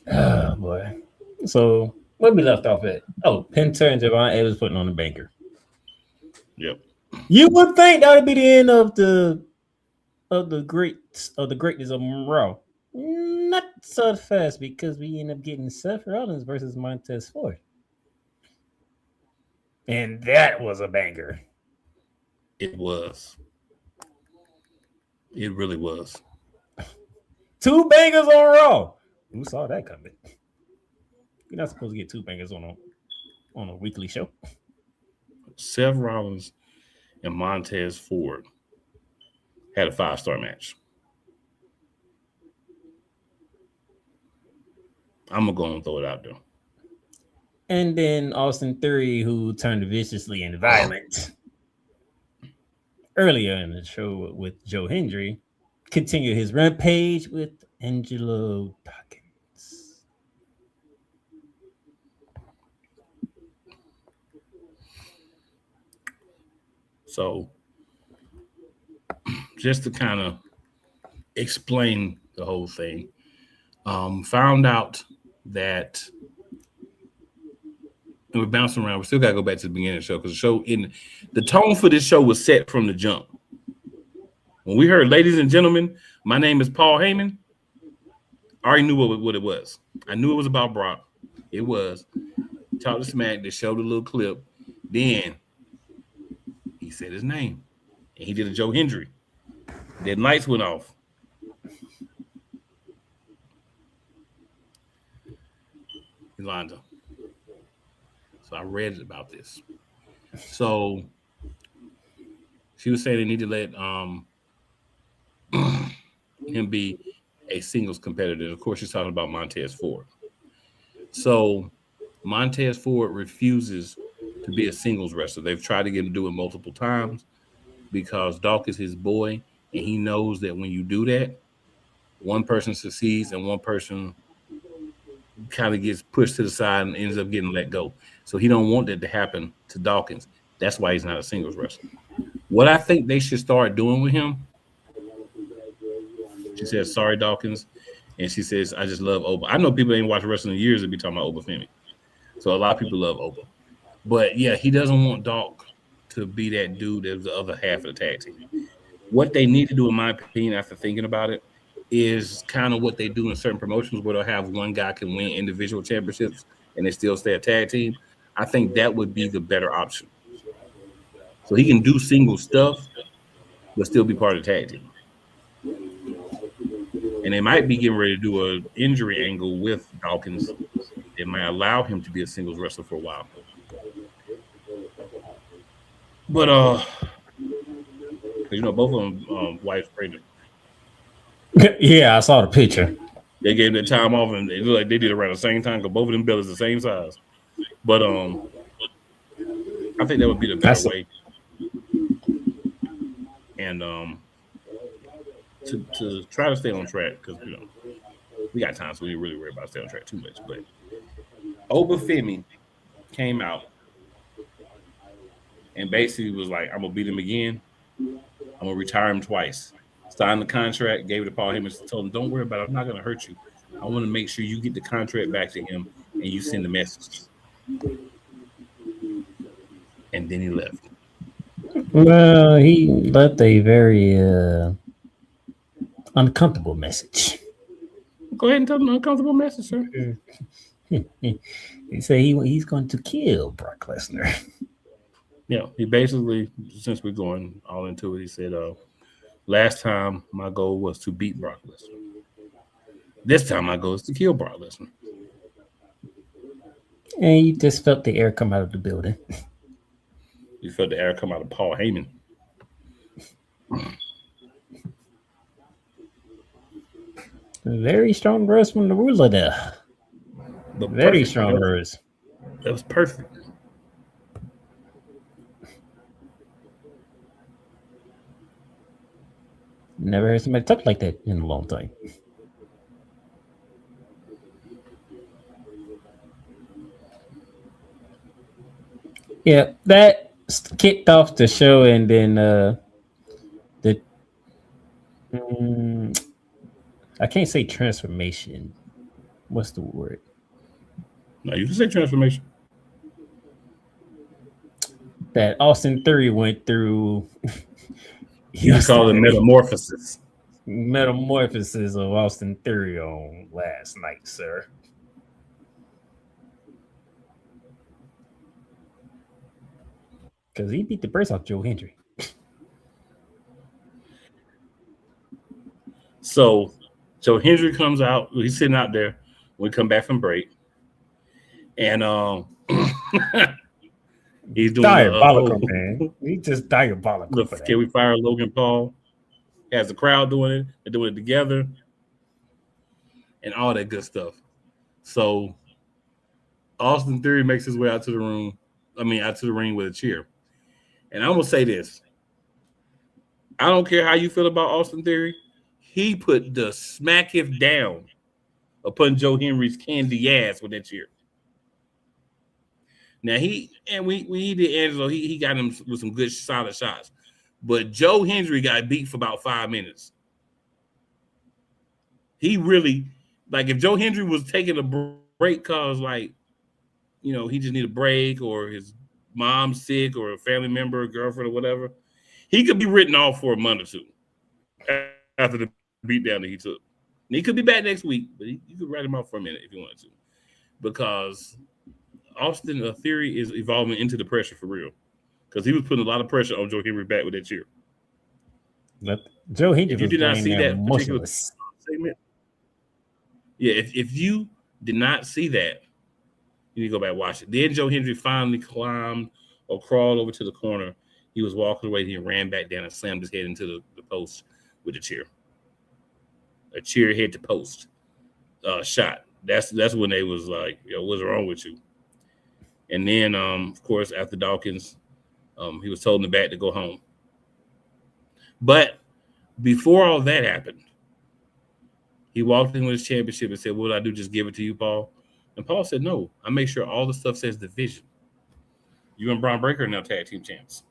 [SPEAKER 2] Oh boy. So where we left off at? Oh, Penta and Javon Evans putting on the banker.
[SPEAKER 1] Yep.
[SPEAKER 2] You would think that would be the end of the greatness of Raw. Not so fast, because we end up getting Seth Rollins versus Montez Ford. And that was a banger.
[SPEAKER 1] It was. It really was.
[SPEAKER 2] 2 bangers on Raw. Who saw that coming? You're not supposed to get 2 bangers on a weekly show.
[SPEAKER 1] Seth Rollins and Montez Ford had a 5-star match. I'm going to go and throw it out there.
[SPEAKER 2] And then Austin Theory, who turned viciously and violent earlier in the show with Joe Hendry, continued his rampage with Angelo Dawkins.
[SPEAKER 1] So, just to kind of explain the whole thing, found out that, and we're bouncing around. We still got to go back to the beginning of the show, because the tone for this show was set from the jump. When we heard, ladies and gentlemen, my name is Paul Heyman, I already knew what it was. I knew it was about Brock. It was. Talk to Smack, they showed a little clip. Then he said his name, and he did a Joe Hendry. Then lights went off. Yolanda. So I read about this. So she was saying they need to let him be a singles competitor. Of course, she's talking about Montez Ford. So Montez Ford refuses to be a singles wrestler. They've tried to get him to do it multiple times because Doc is his boy, and he knows that when you do that, one person succeeds and one person kind of gets pushed to the side and ends up getting let go. So he don't want that to happen to Dawkins. That's why he's not a singles wrestler. What I think they should start doing with him, she says, sorry, Dawkins. And she says, I just love Oba. I know people ain't watched wrestling in years that be talking about Oba Femi. So a lot of people love Oba. But yeah, he doesn't want Doc to be that dude that's the other half of the tag team. What they need to do, in my opinion, after thinking about it, is kind of what they do in certain promotions where they'll have one guy can win individual championships and they still stay a tag team. I think that would be the better option. So he can do single stuff, but still be part of the tag team. And they might be getting ready to do an injury angle with Dawkins. It might allow him to be a singles wrestler for a while. But you know, both of them wives pregnant.
[SPEAKER 2] Yeah, I saw the picture.
[SPEAKER 1] They gave their time off, and it looked like they did it around the same time because both of them bellies the same size. But I think that would be the better way. And to try to stay on track, because we got time, so we didn't really worry about staying on track too much. But Obafemi came out and basically was like, "I'm gonna beat him again. I'm gonna retire him twice." Signed the contract, gave it to Paul Heyman, told him, "Don't worry about it. I'm not gonna hurt you. I want to make sure you get the contract back to him and you send the messages." And then he left.
[SPEAKER 2] Well, he left a very uncomfortable message.
[SPEAKER 1] Go ahead and tell him an uncomfortable message, sir.
[SPEAKER 2] He said he's going to kill Brock Lesnar.
[SPEAKER 1] Yeah, he basically, since we're going all into it, he said, last time my goal was to beat Brock Lesnar. This time my goal is to kill Brock Lesnar.
[SPEAKER 2] And you just felt the air come out of the building.
[SPEAKER 1] You felt the air come out of Paul Heyman.
[SPEAKER 2] Very strong words from the ruler there. Very strong words.
[SPEAKER 1] That was perfect.
[SPEAKER 2] Never heard somebody talk like that in a long time. Yeah, that kicked off the show, and then I can't say transformation. What's the word?
[SPEAKER 1] No, you can say transformation.
[SPEAKER 2] That Austin Theory went through.
[SPEAKER 1] You call it metamorphosis.
[SPEAKER 2] Metamorphosis of Austin Theory on last night, sir. Because he beat the brakes off Joe Hendry.
[SPEAKER 1] So Joe Hendry comes out. He's sitting out there when we come back from break. And he's doing
[SPEAKER 2] diabolical, man. He's just diabolical.
[SPEAKER 1] Can we fire Logan Paul? Has the crowd doing it. They're doing it together. And all that good stuff. So Austin Theory makes his way out to the room. Out to the ring with a cheer. And I'm going to say this. I don't care how you feel about Austin Theory. He put the smack him down upon Joe Henry's candy ass with that cheer. Now, when he did Angelo, he got him with some good solid shots. But Joe Hendry got beat for about 5 minutes. He really, if Joe Hendry was taking a break because, he just need a break, or his mom's sick, or a family member, or girlfriend, or whatever, he could be written off for a month or two after the beatdown that he took. And he could be back next week, but you could write him off for a minute if you wanted to, because Austin Theory is evolving into the pressure for real, because he was putting a lot of pressure on Joe Henry back with that cheer.
[SPEAKER 2] But Joe Henry,
[SPEAKER 1] if you did not see that particular segment, if you did not see that, you need to go back and watch it. Then Joe Hendry finally climbed or crawled over to the corner. He was walking away. He ran back down and slammed his head into the post with a chair. A chair head to post shot. That's when they was like, what's wrong with you? And then, of course, after Dawkins, he was told in the back to go home. But before all that happened, he walked in with his championship and said, "What would I do? Just give it to you, Paul?" And Paul said, "No, I make sure all the stuff says division. You and Braun Breaker are now tag team champs."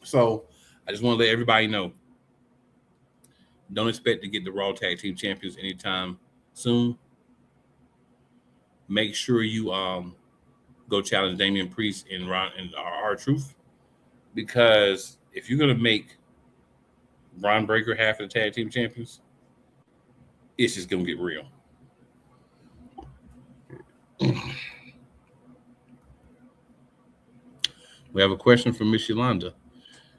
[SPEAKER 1] So I just want to let everybody know, don't expect to get the Raw tag team champions anytime soon. Make sure you go challenge Damian Priest and R-Truth, because if you're gonna make Braun Breaker half of the tag team champions, it's just gonna get real. We have a question from Miss Yolanda.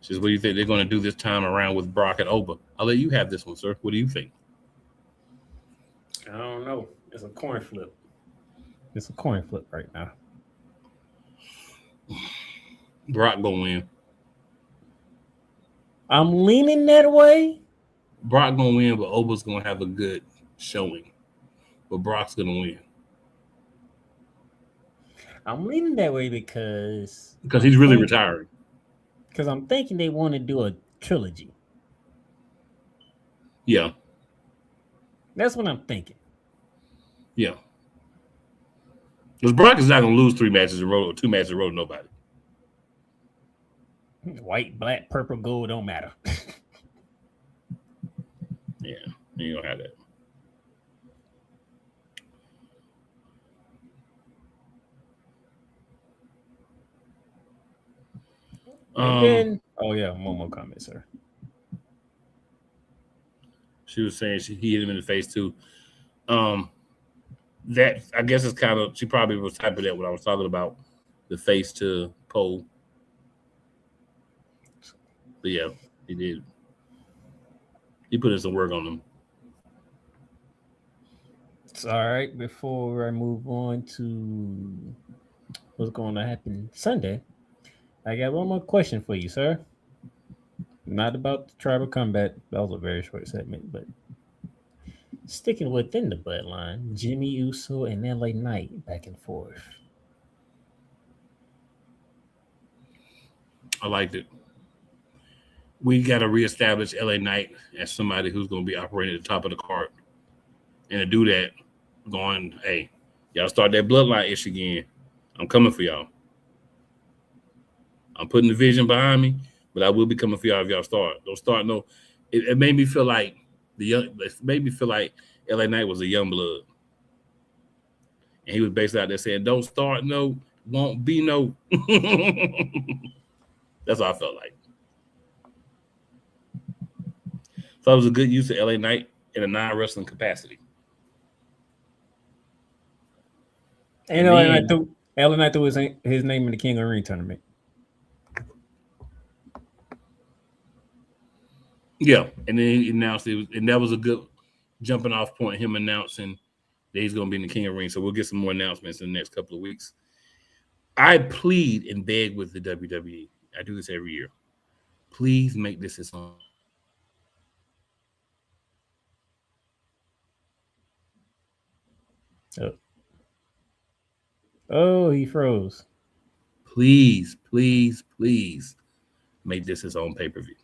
[SPEAKER 1] She says, "What do you think they're going to do this time around with Brock and Oba?" I'll let you have this one, sir. What do you think?
[SPEAKER 2] I don't know. It's a coin flip. It's a coin flip right now.
[SPEAKER 1] Brock gonna win.
[SPEAKER 2] I'm leaning that way.
[SPEAKER 1] Brock gonna win, but Oba's gonna have a good showing. But Brock's gonna win.
[SPEAKER 2] I'm leaning that way because
[SPEAKER 1] he's really retiring.
[SPEAKER 2] Because I'm thinking they want to do a trilogy.
[SPEAKER 1] Yeah.
[SPEAKER 2] That's what I'm thinking.
[SPEAKER 1] Yeah. Because Brock is not going to lose 3 matches in a row or 2 matches in a row to nobody.
[SPEAKER 2] White, black, purple, gold don't matter.
[SPEAKER 1] Yeah, you don't have that.
[SPEAKER 2] And then, oh yeah, one more comment, sir.
[SPEAKER 1] She was saying he hit him in the face too. That I guess is kind of, she probably was typing that when I was talking about the face to pole. But yeah, he did. He put in some work on them.
[SPEAKER 2] It's all right. Before I move on to what's going to happen Sunday, I got one more question for you, sir. Not about the tribal combat. That was a very short segment, but sticking within the bloodline, Jimmy Uso and LA Knight back and forth.
[SPEAKER 1] I liked it. We got to reestablish LA Knight as somebody who's going to be operating at the top of the card. And to do that, going, hey, y'all start that bloodline ish again. I'm coming for y'all. I'm putting the vision behind me, but I will be coming for y'all if y'all start. Don't start no. It made me feel like It made me feel like LA Knight was a young blood, and he was basically out there saying, "Don't start no, won't be no." That's what I felt like. So it was a good use of LA Knight in a non-wrestling capacity.
[SPEAKER 2] And LA Knight threw his name in the King of the Ring tournament.
[SPEAKER 1] Yeah, and then he announced it was, and that was a good jumping off point. Him announcing that he's going to be in the King of the Ring. So we'll get some more announcements in the next couple of weeks. I plead and beg with the WWE. I do this every year. Please make this its own.
[SPEAKER 2] Oh, he froze.
[SPEAKER 1] Please, please, please make this its own pay-per-view.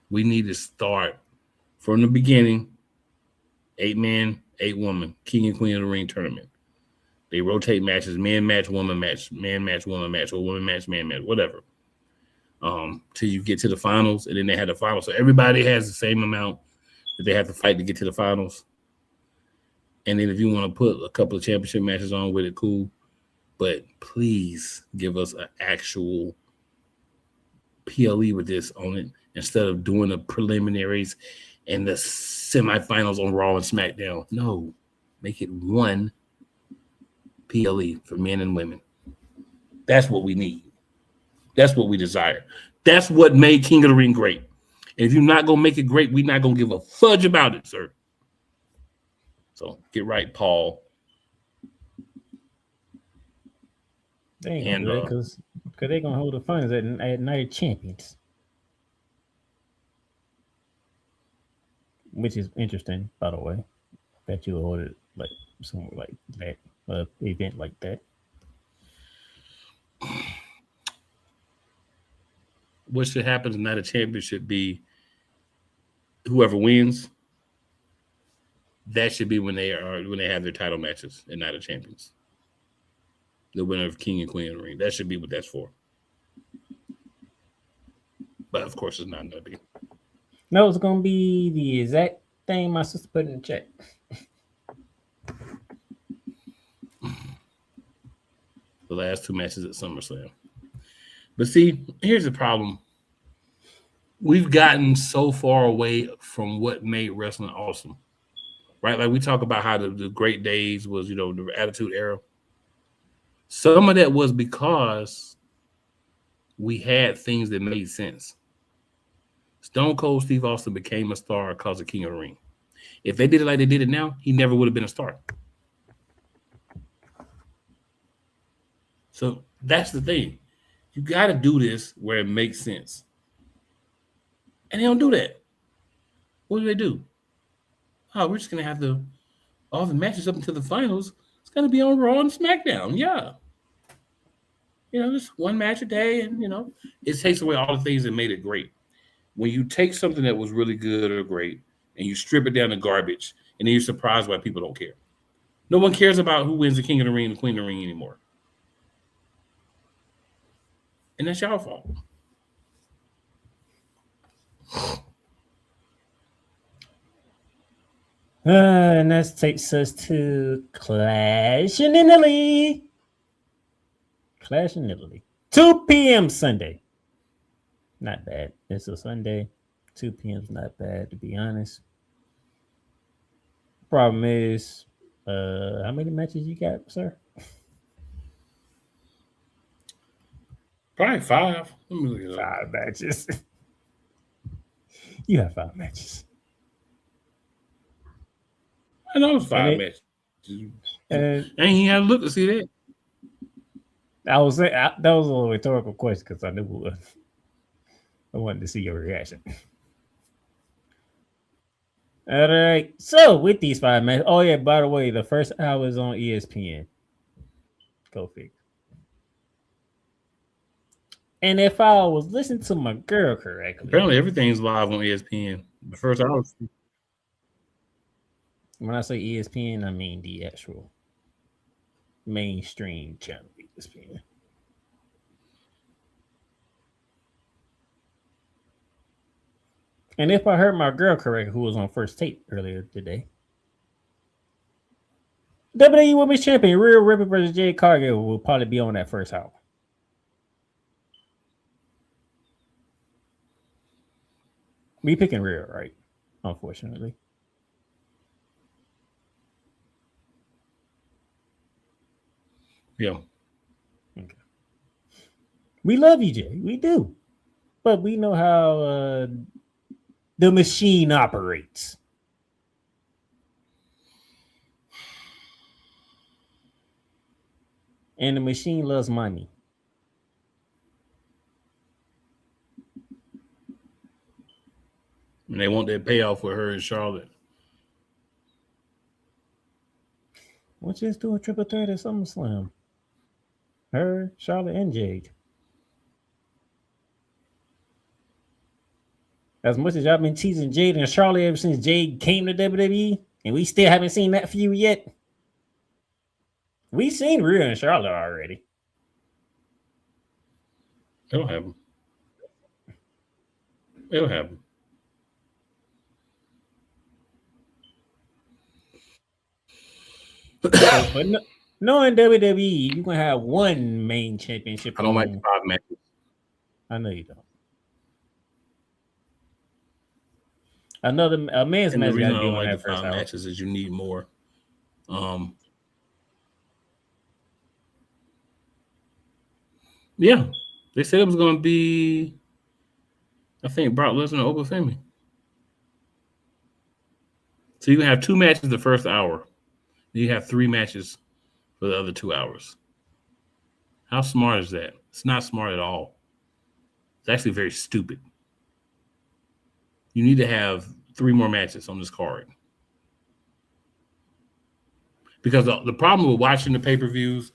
[SPEAKER 1] We need to start from the beginning. 8 man, 8 woman, King and Queen of the Ring tournament. They rotate matches, man match, woman match, man match, woman match, or woman match, man match, whatever. Till you get to the finals, and then they had the finals. So everybody has the same amount that they have to fight to get to the finals. And then if you want to put a couple of championship matches on with it, cool. But please give us an actual PLE with this on it instead of doing the preliminaries and the semifinals on Raw and SmackDown. No, make it one PLE for men and women. That's what we need. That's what we desire. That's what made King of the Ring great. And if you're not going to make it great, we're not going to give a fudge about it, sir. So get right, Paul.
[SPEAKER 2] They ain't gonna do that because they're gonna hold the finals at Night of Champions, which is interesting, by the way. That you hold it like somewhere like that, event like that.
[SPEAKER 1] What should happen tonight? A champion should be whoever wins. That should be when they have their title matches in Night of Champions. The winner of King and Queen of the Ring. That should be what that's for. But of course, it's not going to be.
[SPEAKER 2] No, it's going to be the exact thing my sister put in the chat.
[SPEAKER 1] The last 2 matches at SummerSlam. But see, here's the problem. We've gotten so far away from what made wrestling awesome. Right? Like we talk about how the great days was, the Attitude Era. Some of that was because we had things that made sense. Stone Cold Steve Austin became a star because of King of the Ring. If they did it like they did it now, he never would have been a star. So that's the thing. You got to do this where it makes sense. And they don't do that. What do? Oh, we're just going to have all the matches up until the finals. It's It's going to be on Raw and SmackDown. Yeah. Just one match a day. And, it takes away all the things that made it great. When you take something that was really good or great and you strip it down to garbage, and then you're surprised why people don't care. No one cares about who wins the King of the Ring and the Queen of the Ring anymore. And that's y'all fault.
[SPEAKER 2] And that takes us to Clash in Italy. 2 p.m. Sunday. Not bad. It's a Sunday. 2 p.m. is not bad, to be honest. Problem is, how many matches you got, sir?
[SPEAKER 1] Probably 5. Let me look it up.
[SPEAKER 2] 5 matches. You have 5 matches.
[SPEAKER 1] I know it's 5 matches. And he had to look to see that.
[SPEAKER 2] That was a rhetorical question because I knew I wanted to see your reaction. All right. So with these 5 matches, oh yeah, by the way, the first hour is on ESPN. Go figure. And if I was listening to my girl correctly,
[SPEAKER 1] apparently everything's live on ESPN. The first hour.
[SPEAKER 2] When I say ESPN, I mean the actual mainstream channel ESPN. And if I heard my girl correctly, who was on First Take earlier today, WWE Women's Champion Rhea Ripley versus Jade Cargill will probably be on that first hour. We picking Rhea, right? Unfortunately.
[SPEAKER 1] Yeah.
[SPEAKER 2] Okay. We love you, Jay. We do. But we know how the machine operates. And the machine loves money.
[SPEAKER 1] And they want that payoff with her and Charlotte.
[SPEAKER 2] Why don't you just do a triple threat at SummerSlam? Her, Charlotte, and Jade. As much as y'all been teasing Jade and Charlotte ever since Jade came to WWE, and we still haven't seen that feud yet. We've seen Rhea and Charlotte already.
[SPEAKER 1] It'll happen. It'll happen.
[SPEAKER 2] But knowing WWE, you're going to have one main championship.
[SPEAKER 1] I don't like 5 matches.
[SPEAKER 2] I know you don't. A man's match got to be on that first hour.
[SPEAKER 1] Matches is you need more. Yeah, they said it was going to be, I think, Brock Lesnar over Femi. So you can have 2 matches the first hour. You have 3 matches for the other 2 hours. How smart is that? It's not smart at all. It's actually very stupid. You need to have 3 more matches on this card. Because the problem with watching the pay-per-views,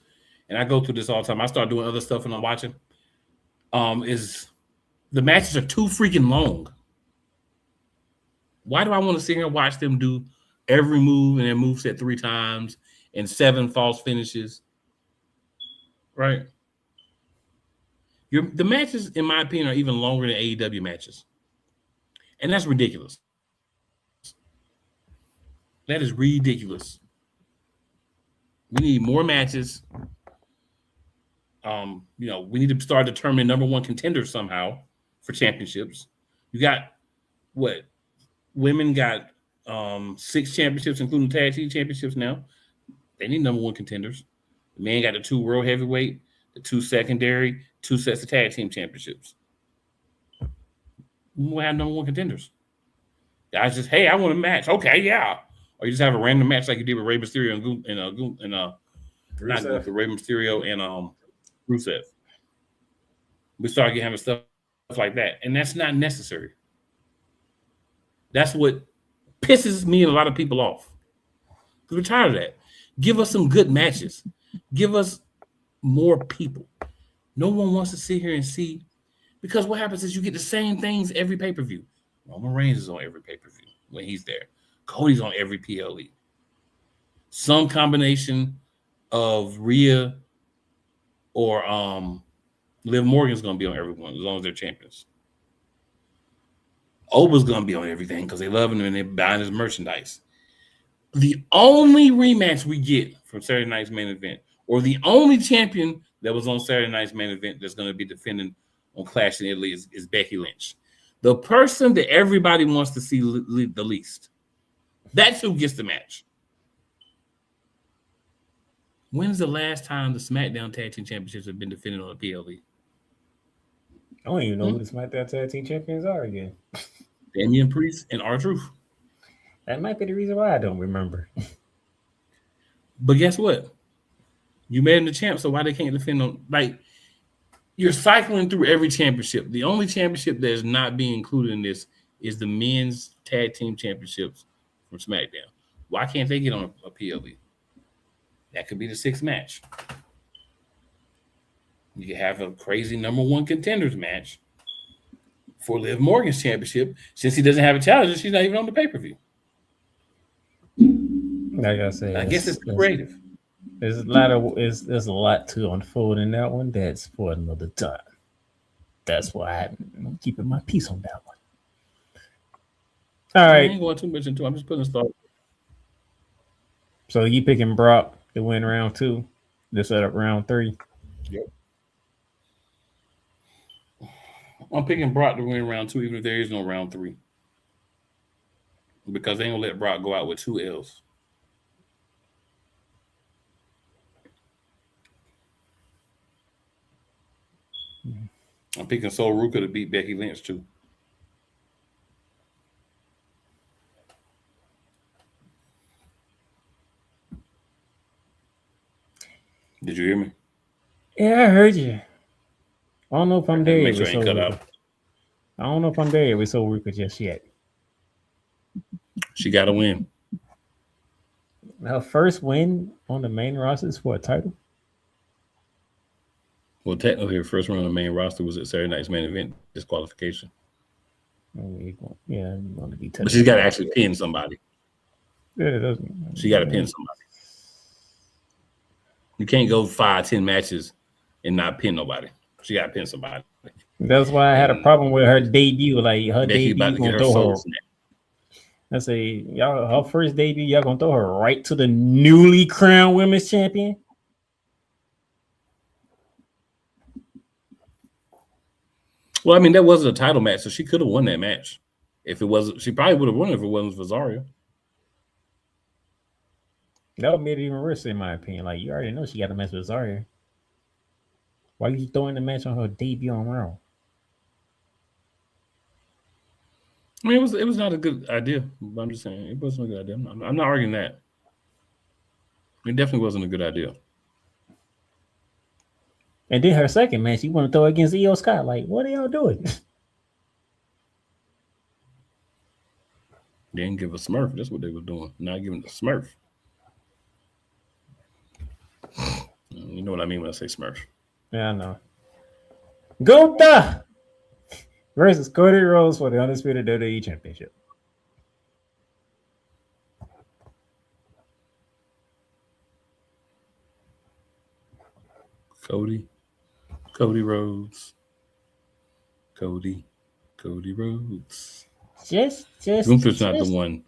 [SPEAKER 1] and I go through this all the time, I start doing other stuff when I'm watching, is the matches are too freaking long. Why do I want to sit here and watch them do every move and then moveset 3 times and 7 false finishes? Right? The matches, in my opinion, are even longer than AEW matches. And that's ridiculous. That is ridiculous. We need more matches. We need to start determining number 1 contenders somehow for championships. You got what? Women got 6 championships, including tag team championships now. They need number 1 contenders. The men got the 2 world heavyweight, the 2 secondary, 2 sets of tag team championships. We'll have number 1 contenders. Guys just, hey, I want a match. Okay, yeah. Or you just have a random match like you did with Rey Mysterio and Rey Mysterio and Rusev. We start having stuff like that, and that's not necessary. That's what pisses me and a lot of people off. Because we're tired of that. Give us some good matches. Give us more people. No one wants to sit here and see, because what happens is you get the same things every pay-per-view. Roman Reigns is on every pay-per-view when he's there. Cody's on every PLE. Some combination of Rhea or Liv Morgan's going to be on everyone as long as they're champions. Oba's going to be on everything because they love him and they're buying his merchandise. The only rematch we get from Saturday night's main event, or the only champion that was on Saturday night's main event that's going to be defending on Clash in Italy is Becky Lynch. The person that everybody wants to see the least. That's who gets the match. When's the last time the SmackDown Tag Team Championships have been defended on a PLE?
[SPEAKER 2] I don't even know who the SmackDown Tag Team Champions are again.
[SPEAKER 1] Damian Priest and R-Truth.
[SPEAKER 2] That might be the reason why I don't remember.
[SPEAKER 1] But guess what? You made them the champ, so why they can't defend them? Like, you're cycling through every championship. The only championship that is not being included in this is the men's tag team championships from SmackDown. Why can't they get on a PLE? That could be the sixth match. You could have a crazy number one contenders match for Liv Morgan's championship. Since he doesn't have a challenger, she's not even on the pay-per-view.
[SPEAKER 2] Like I said,
[SPEAKER 1] I guess it's creative.
[SPEAKER 2] There's a lot to unfold in that one. That's for another time. That's why I'm keeping my peace on that one. All right.
[SPEAKER 1] I ain't going too much into it. I'm just putting a start.
[SPEAKER 2] So you picking Brock to win round 2 to set up round 3?
[SPEAKER 1] Yep. I'm picking Brock to win round 2, even if there is no round 3. Because they ain't gonna let Brock go out with 2 L's. I'm picking Sol Ruka to beat Becky Lynch too. Did you hear me?
[SPEAKER 2] Yeah, I heard you. I don't know if I'm there.
[SPEAKER 1] Make sure I ain't cut out.
[SPEAKER 2] I don't know if I'm there with Sol Ruka just yet.
[SPEAKER 1] She got to win.
[SPEAKER 2] Her first win on the main roster is for a title.
[SPEAKER 1] Well, technically, her first run on the main roster was at Saturday night's main event disqualification.
[SPEAKER 2] Yeah, want to be
[SPEAKER 1] but she's got to actually pin somebody.
[SPEAKER 2] Yeah, it doesn't.
[SPEAKER 1] She got to pin somebody. You can't go 5-10 matches and not pin nobody. She got to pin somebody.
[SPEAKER 2] That's why I had a problem with her debut. Like her
[SPEAKER 1] Becky
[SPEAKER 2] debut,
[SPEAKER 1] about to get her
[SPEAKER 2] throw
[SPEAKER 1] soul
[SPEAKER 2] her.
[SPEAKER 1] snapped.
[SPEAKER 2] I say, y'all, her first debut, y'all gonna throw her right to the newly crowned women's champion.
[SPEAKER 1] Well, I mean, that wasn't a title match, so she could have won that match. If it wasn't, she probably would have won if it wasn't for Zarya.
[SPEAKER 2] That would make it even worse, in my opinion. Like, you already know she got a match with Zarya. Why are you throwing the match on her debut on Raw?
[SPEAKER 1] I mean, it was not a good idea. But I'm just saying it wasn't a good idea. I'm not arguing that. It definitely wasn't a good idea.
[SPEAKER 2] And then her second match, you want to throw against Io Scott. Like, what are y'all doing?
[SPEAKER 1] They didn't give a Smurf. That's what they were doing. Not giving the Smurf. You know what I mean when I say Smurf.
[SPEAKER 2] Yeah, I know. Gunther versus Cody Rhodes for the Undisputed WWE Championship.
[SPEAKER 1] Cody Rhodes. Cody Rhodes.
[SPEAKER 2] Just
[SPEAKER 1] Gunther's not the one.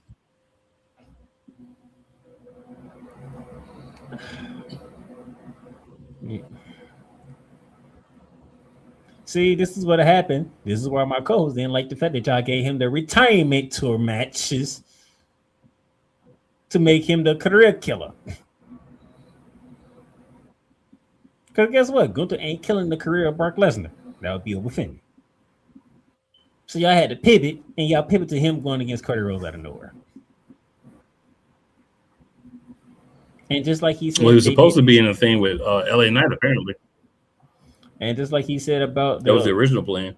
[SPEAKER 2] See, this is what happened. This is why my co-host didn't like the fact that y'all gave him the retirement tour matches to make him the career killer. Because guess what? Gunther ain't killing the career of Brock Lesnar. That would be overfitting. So y'all had to pivot, and y'all pivot to him going against Cody Rhodes out of nowhere. And just like he said,
[SPEAKER 1] well, he was supposed to be in a thing with LA Knight, apparently.
[SPEAKER 2] And just like he said about
[SPEAKER 1] that was the original plan.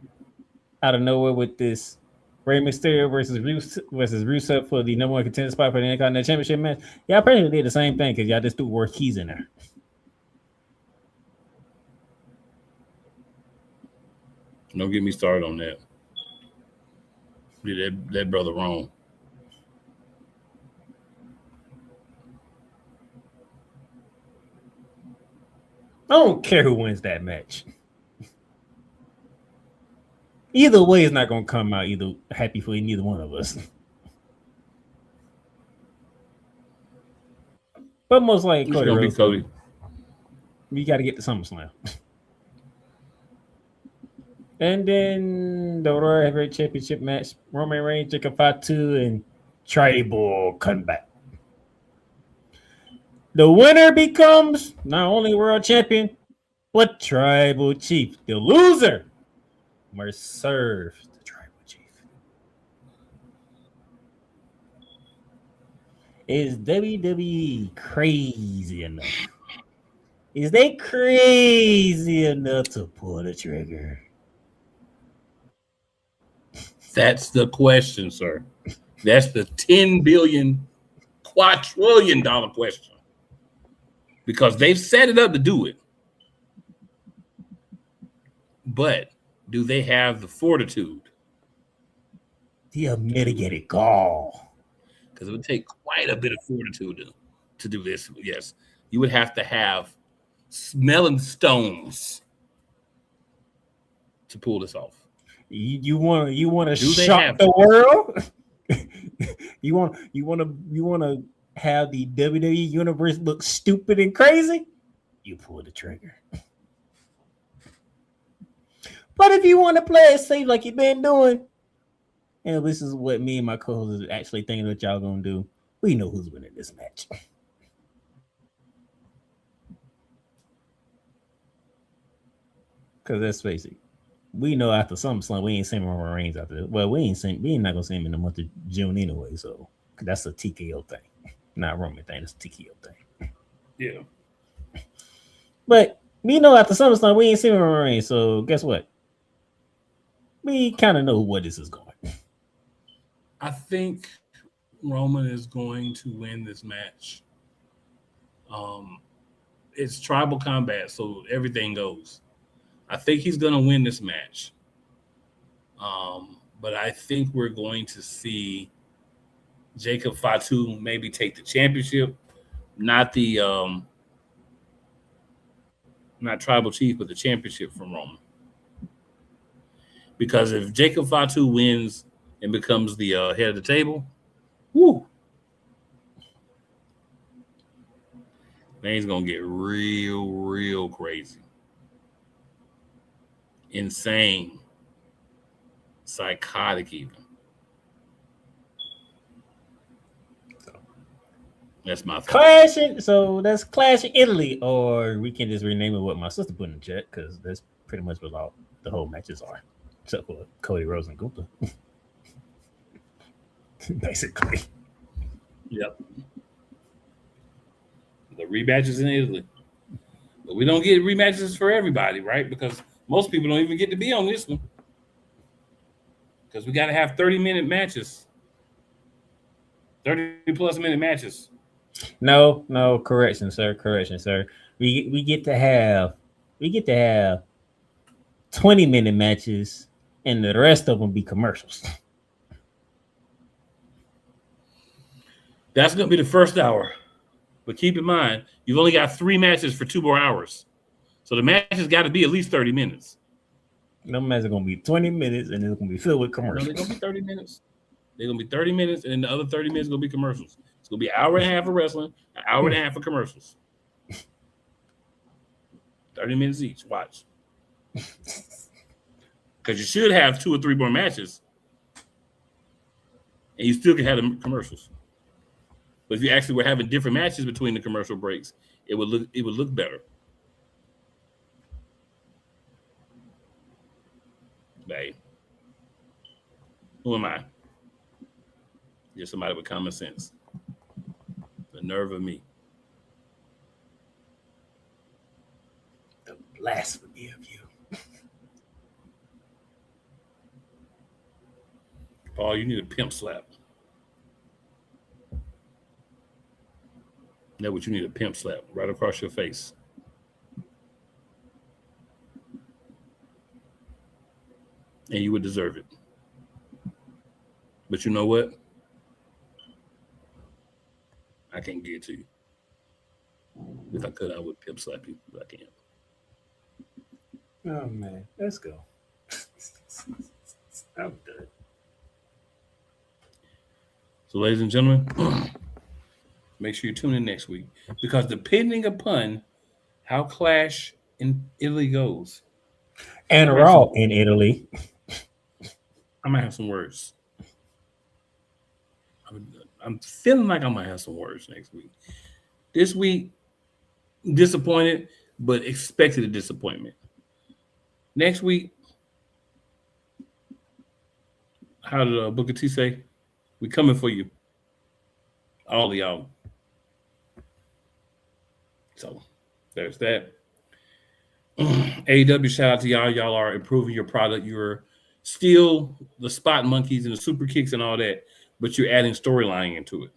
[SPEAKER 2] Out of nowhere with this Rey Mysterio versus Rusev for the number one contender spot for the Intercontinental Championship match. Y'all probably did the same thing because y'all just threw word keys in there.
[SPEAKER 1] Don't get me started on that. Did that brother wrong.
[SPEAKER 2] I don't care who wins that match. Either way, it's not going to come out either happy for neither one of us. But most likely,
[SPEAKER 1] It's
[SPEAKER 2] Cody
[SPEAKER 1] gonna be
[SPEAKER 2] Rhodes.
[SPEAKER 1] Cody.
[SPEAKER 2] We got to get to SummerSlam. And then the Royal Heavyweight Championship match: Roman Reigns, Jacob Fatu, and Tribal Combat. The winner becomes not only world champion, but tribal chief. The loser must serve the tribal chief. Is WWE crazy enough? Is they crazy enough to pull the trigger?
[SPEAKER 1] That's the question, sir. That's the $10 billion quadrillion question. Because they've set it up to do it. But do they have the fortitude?
[SPEAKER 2] The unmitigated gall.
[SPEAKER 1] Because it would take quite a bit of fortitude to do this. Yes. You would have to have smelling stones to pull this off.
[SPEAKER 2] You want to
[SPEAKER 1] Do they
[SPEAKER 2] shock
[SPEAKER 1] have
[SPEAKER 2] the world? you want to have the WWE universe look stupid and crazy? You pull the trigger. But if you want to play it safe like you've been doing, and this is what me and my co-host is actually thinking what y'all gonna do, we know who's winning this match. Because let's face it, we know after SummerSlam we ain't seen Roman Reigns after this. Well, we ain't not gonna see him in the month of June anyway, so that's a TKO thing, not a Roman thing. It's a TKO thing.
[SPEAKER 1] Yeah.
[SPEAKER 2] But we know after SummerSlam we ain't seen Roman Reigns, so guess what? We kind of know where this is going.
[SPEAKER 1] I think Roman is going to win this match. It's tribal combat, so everything goes. I think he's going to win this match. But I think we're going to see Jacob Fatu maybe take the championship, not tribal chief, but the championship from Roman. Because if Jacob Fatu wins and becomes the head of the table, whoo, things gonna get real crazy, insane, psychotic even. That's my thing.
[SPEAKER 2] Clash. So that's Clash in Italy, or we can just rename it what my sister put in the chat because that's pretty much what all the whole matches are, except for Cody Rhodes and Gunther. Basically.
[SPEAKER 1] Yep. The rematches in Italy. But we don't get rematches for everybody, right? Because most people don't even get to be on this one. Because we got to have 30-minute matches. 30-plus minute matches.
[SPEAKER 2] No, correction, sir. We get to have 20-minute matches, and the rest of them be commercials.
[SPEAKER 1] That's going to be the first hour. But keep in mind, you've only got 3 matches for 2 more hours. So the match has got to be at least 30 minutes.
[SPEAKER 2] No matches are going to be 20 minutes, and it's going to be filled with commercials.
[SPEAKER 1] No, they're going to be 30 minutes. They're going to be 30 minutes, and then the other 30 minutes are going to be commercials. It's going to be an hour and a half of wrestling, an hour and a half of commercials. 30 minutes each. Watch. Because you should have 2 or 3 more matches, and you still can have the commercials. But if you actually were having different matches between the commercial breaks, it would look better. Hey, who am I? You're somebody with common sense. The nerve of me.
[SPEAKER 2] The blasphemy of you.
[SPEAKER 1] Oh, you need a pimp slap. That's what you need, a pimp slap right across your face. And you would deserve it. But you know what? I can't give it to you. If I could, I would pimp slap you, but I can't.
[SPEAKER 2] Oh man, let's go. I'm done.
[SPEAKER 1] So, ladies and gentlemen, make sure you tune in next week, because depending upon how Clash in Italy goes,
[SPEAKER 2] And Raw in Italy.
[SPEAKER 1] I might have some words. I'm feeling like I might have some words next week. This week, disappointed, but expected a disappointment. Next week, how did Booker T say? We coming for you. All of y'all. So, there's that. AEW, shout out to y'all. Y'all are improving your product. You're still the spot monkeys and the super kicks and all that, but you're adding storyline into it.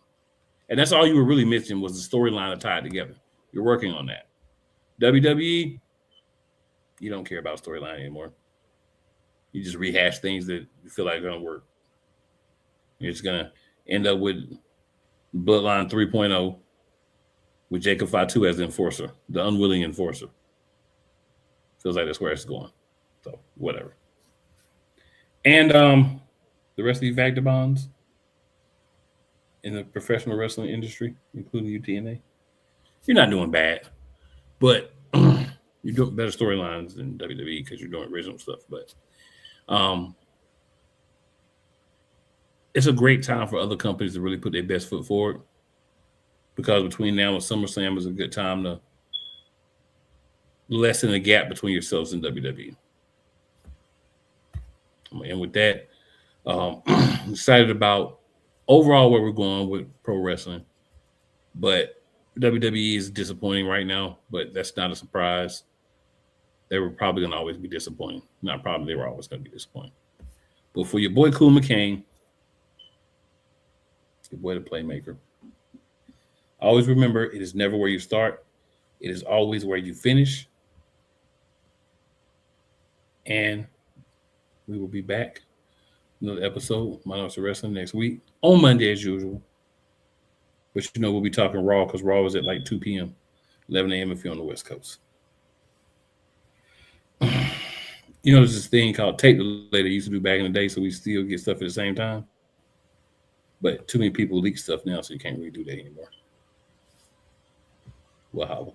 [SPEAKER 1] And that's all you were really missing, was the storyline to tie it together. You're working on that. WWE, you don't care about storyline anymore. You just rehash things that you feel like are going to work. You're just going to end up with Bloodline 3.0 with Jacob Fatu as the enforcer, the unwilling enforcer. Feels like that's where it's going. So, whatever. And the rest of you vagabonds in the professional wrestling industry, including UTNA, you're not doing bad. But you're doing better storylines than WWE because you're doing original stuff. But it's a great time for other companies to really put their best foot forward, because between now and SummerSlam is a good time to lessen the gap between yourselves and WWE. And with that, I'm excited about overall where we're going with pro wrestling. But WWE is disappointing right now, but that's not a surprise. They were probably going to always be disappointing. Not probably, they were always going to be disappointing. But for your boy Cool McCain, your boy the Playmaker, always remember, it is never where you start. It is always where you finish. And we will be back. Another episode, Monarchs of Wrestling, next week on Monday as usual. But you know, we'll be talking Raw, because Raw is at like 2 p.m., 11 a.m. if you're on the West Coast. You know, there's this thing called tape delay they used to do back in the day, so we still get stuff at the same time. But too many people leak stuff now, so you can't really do that anymore. Well, holla.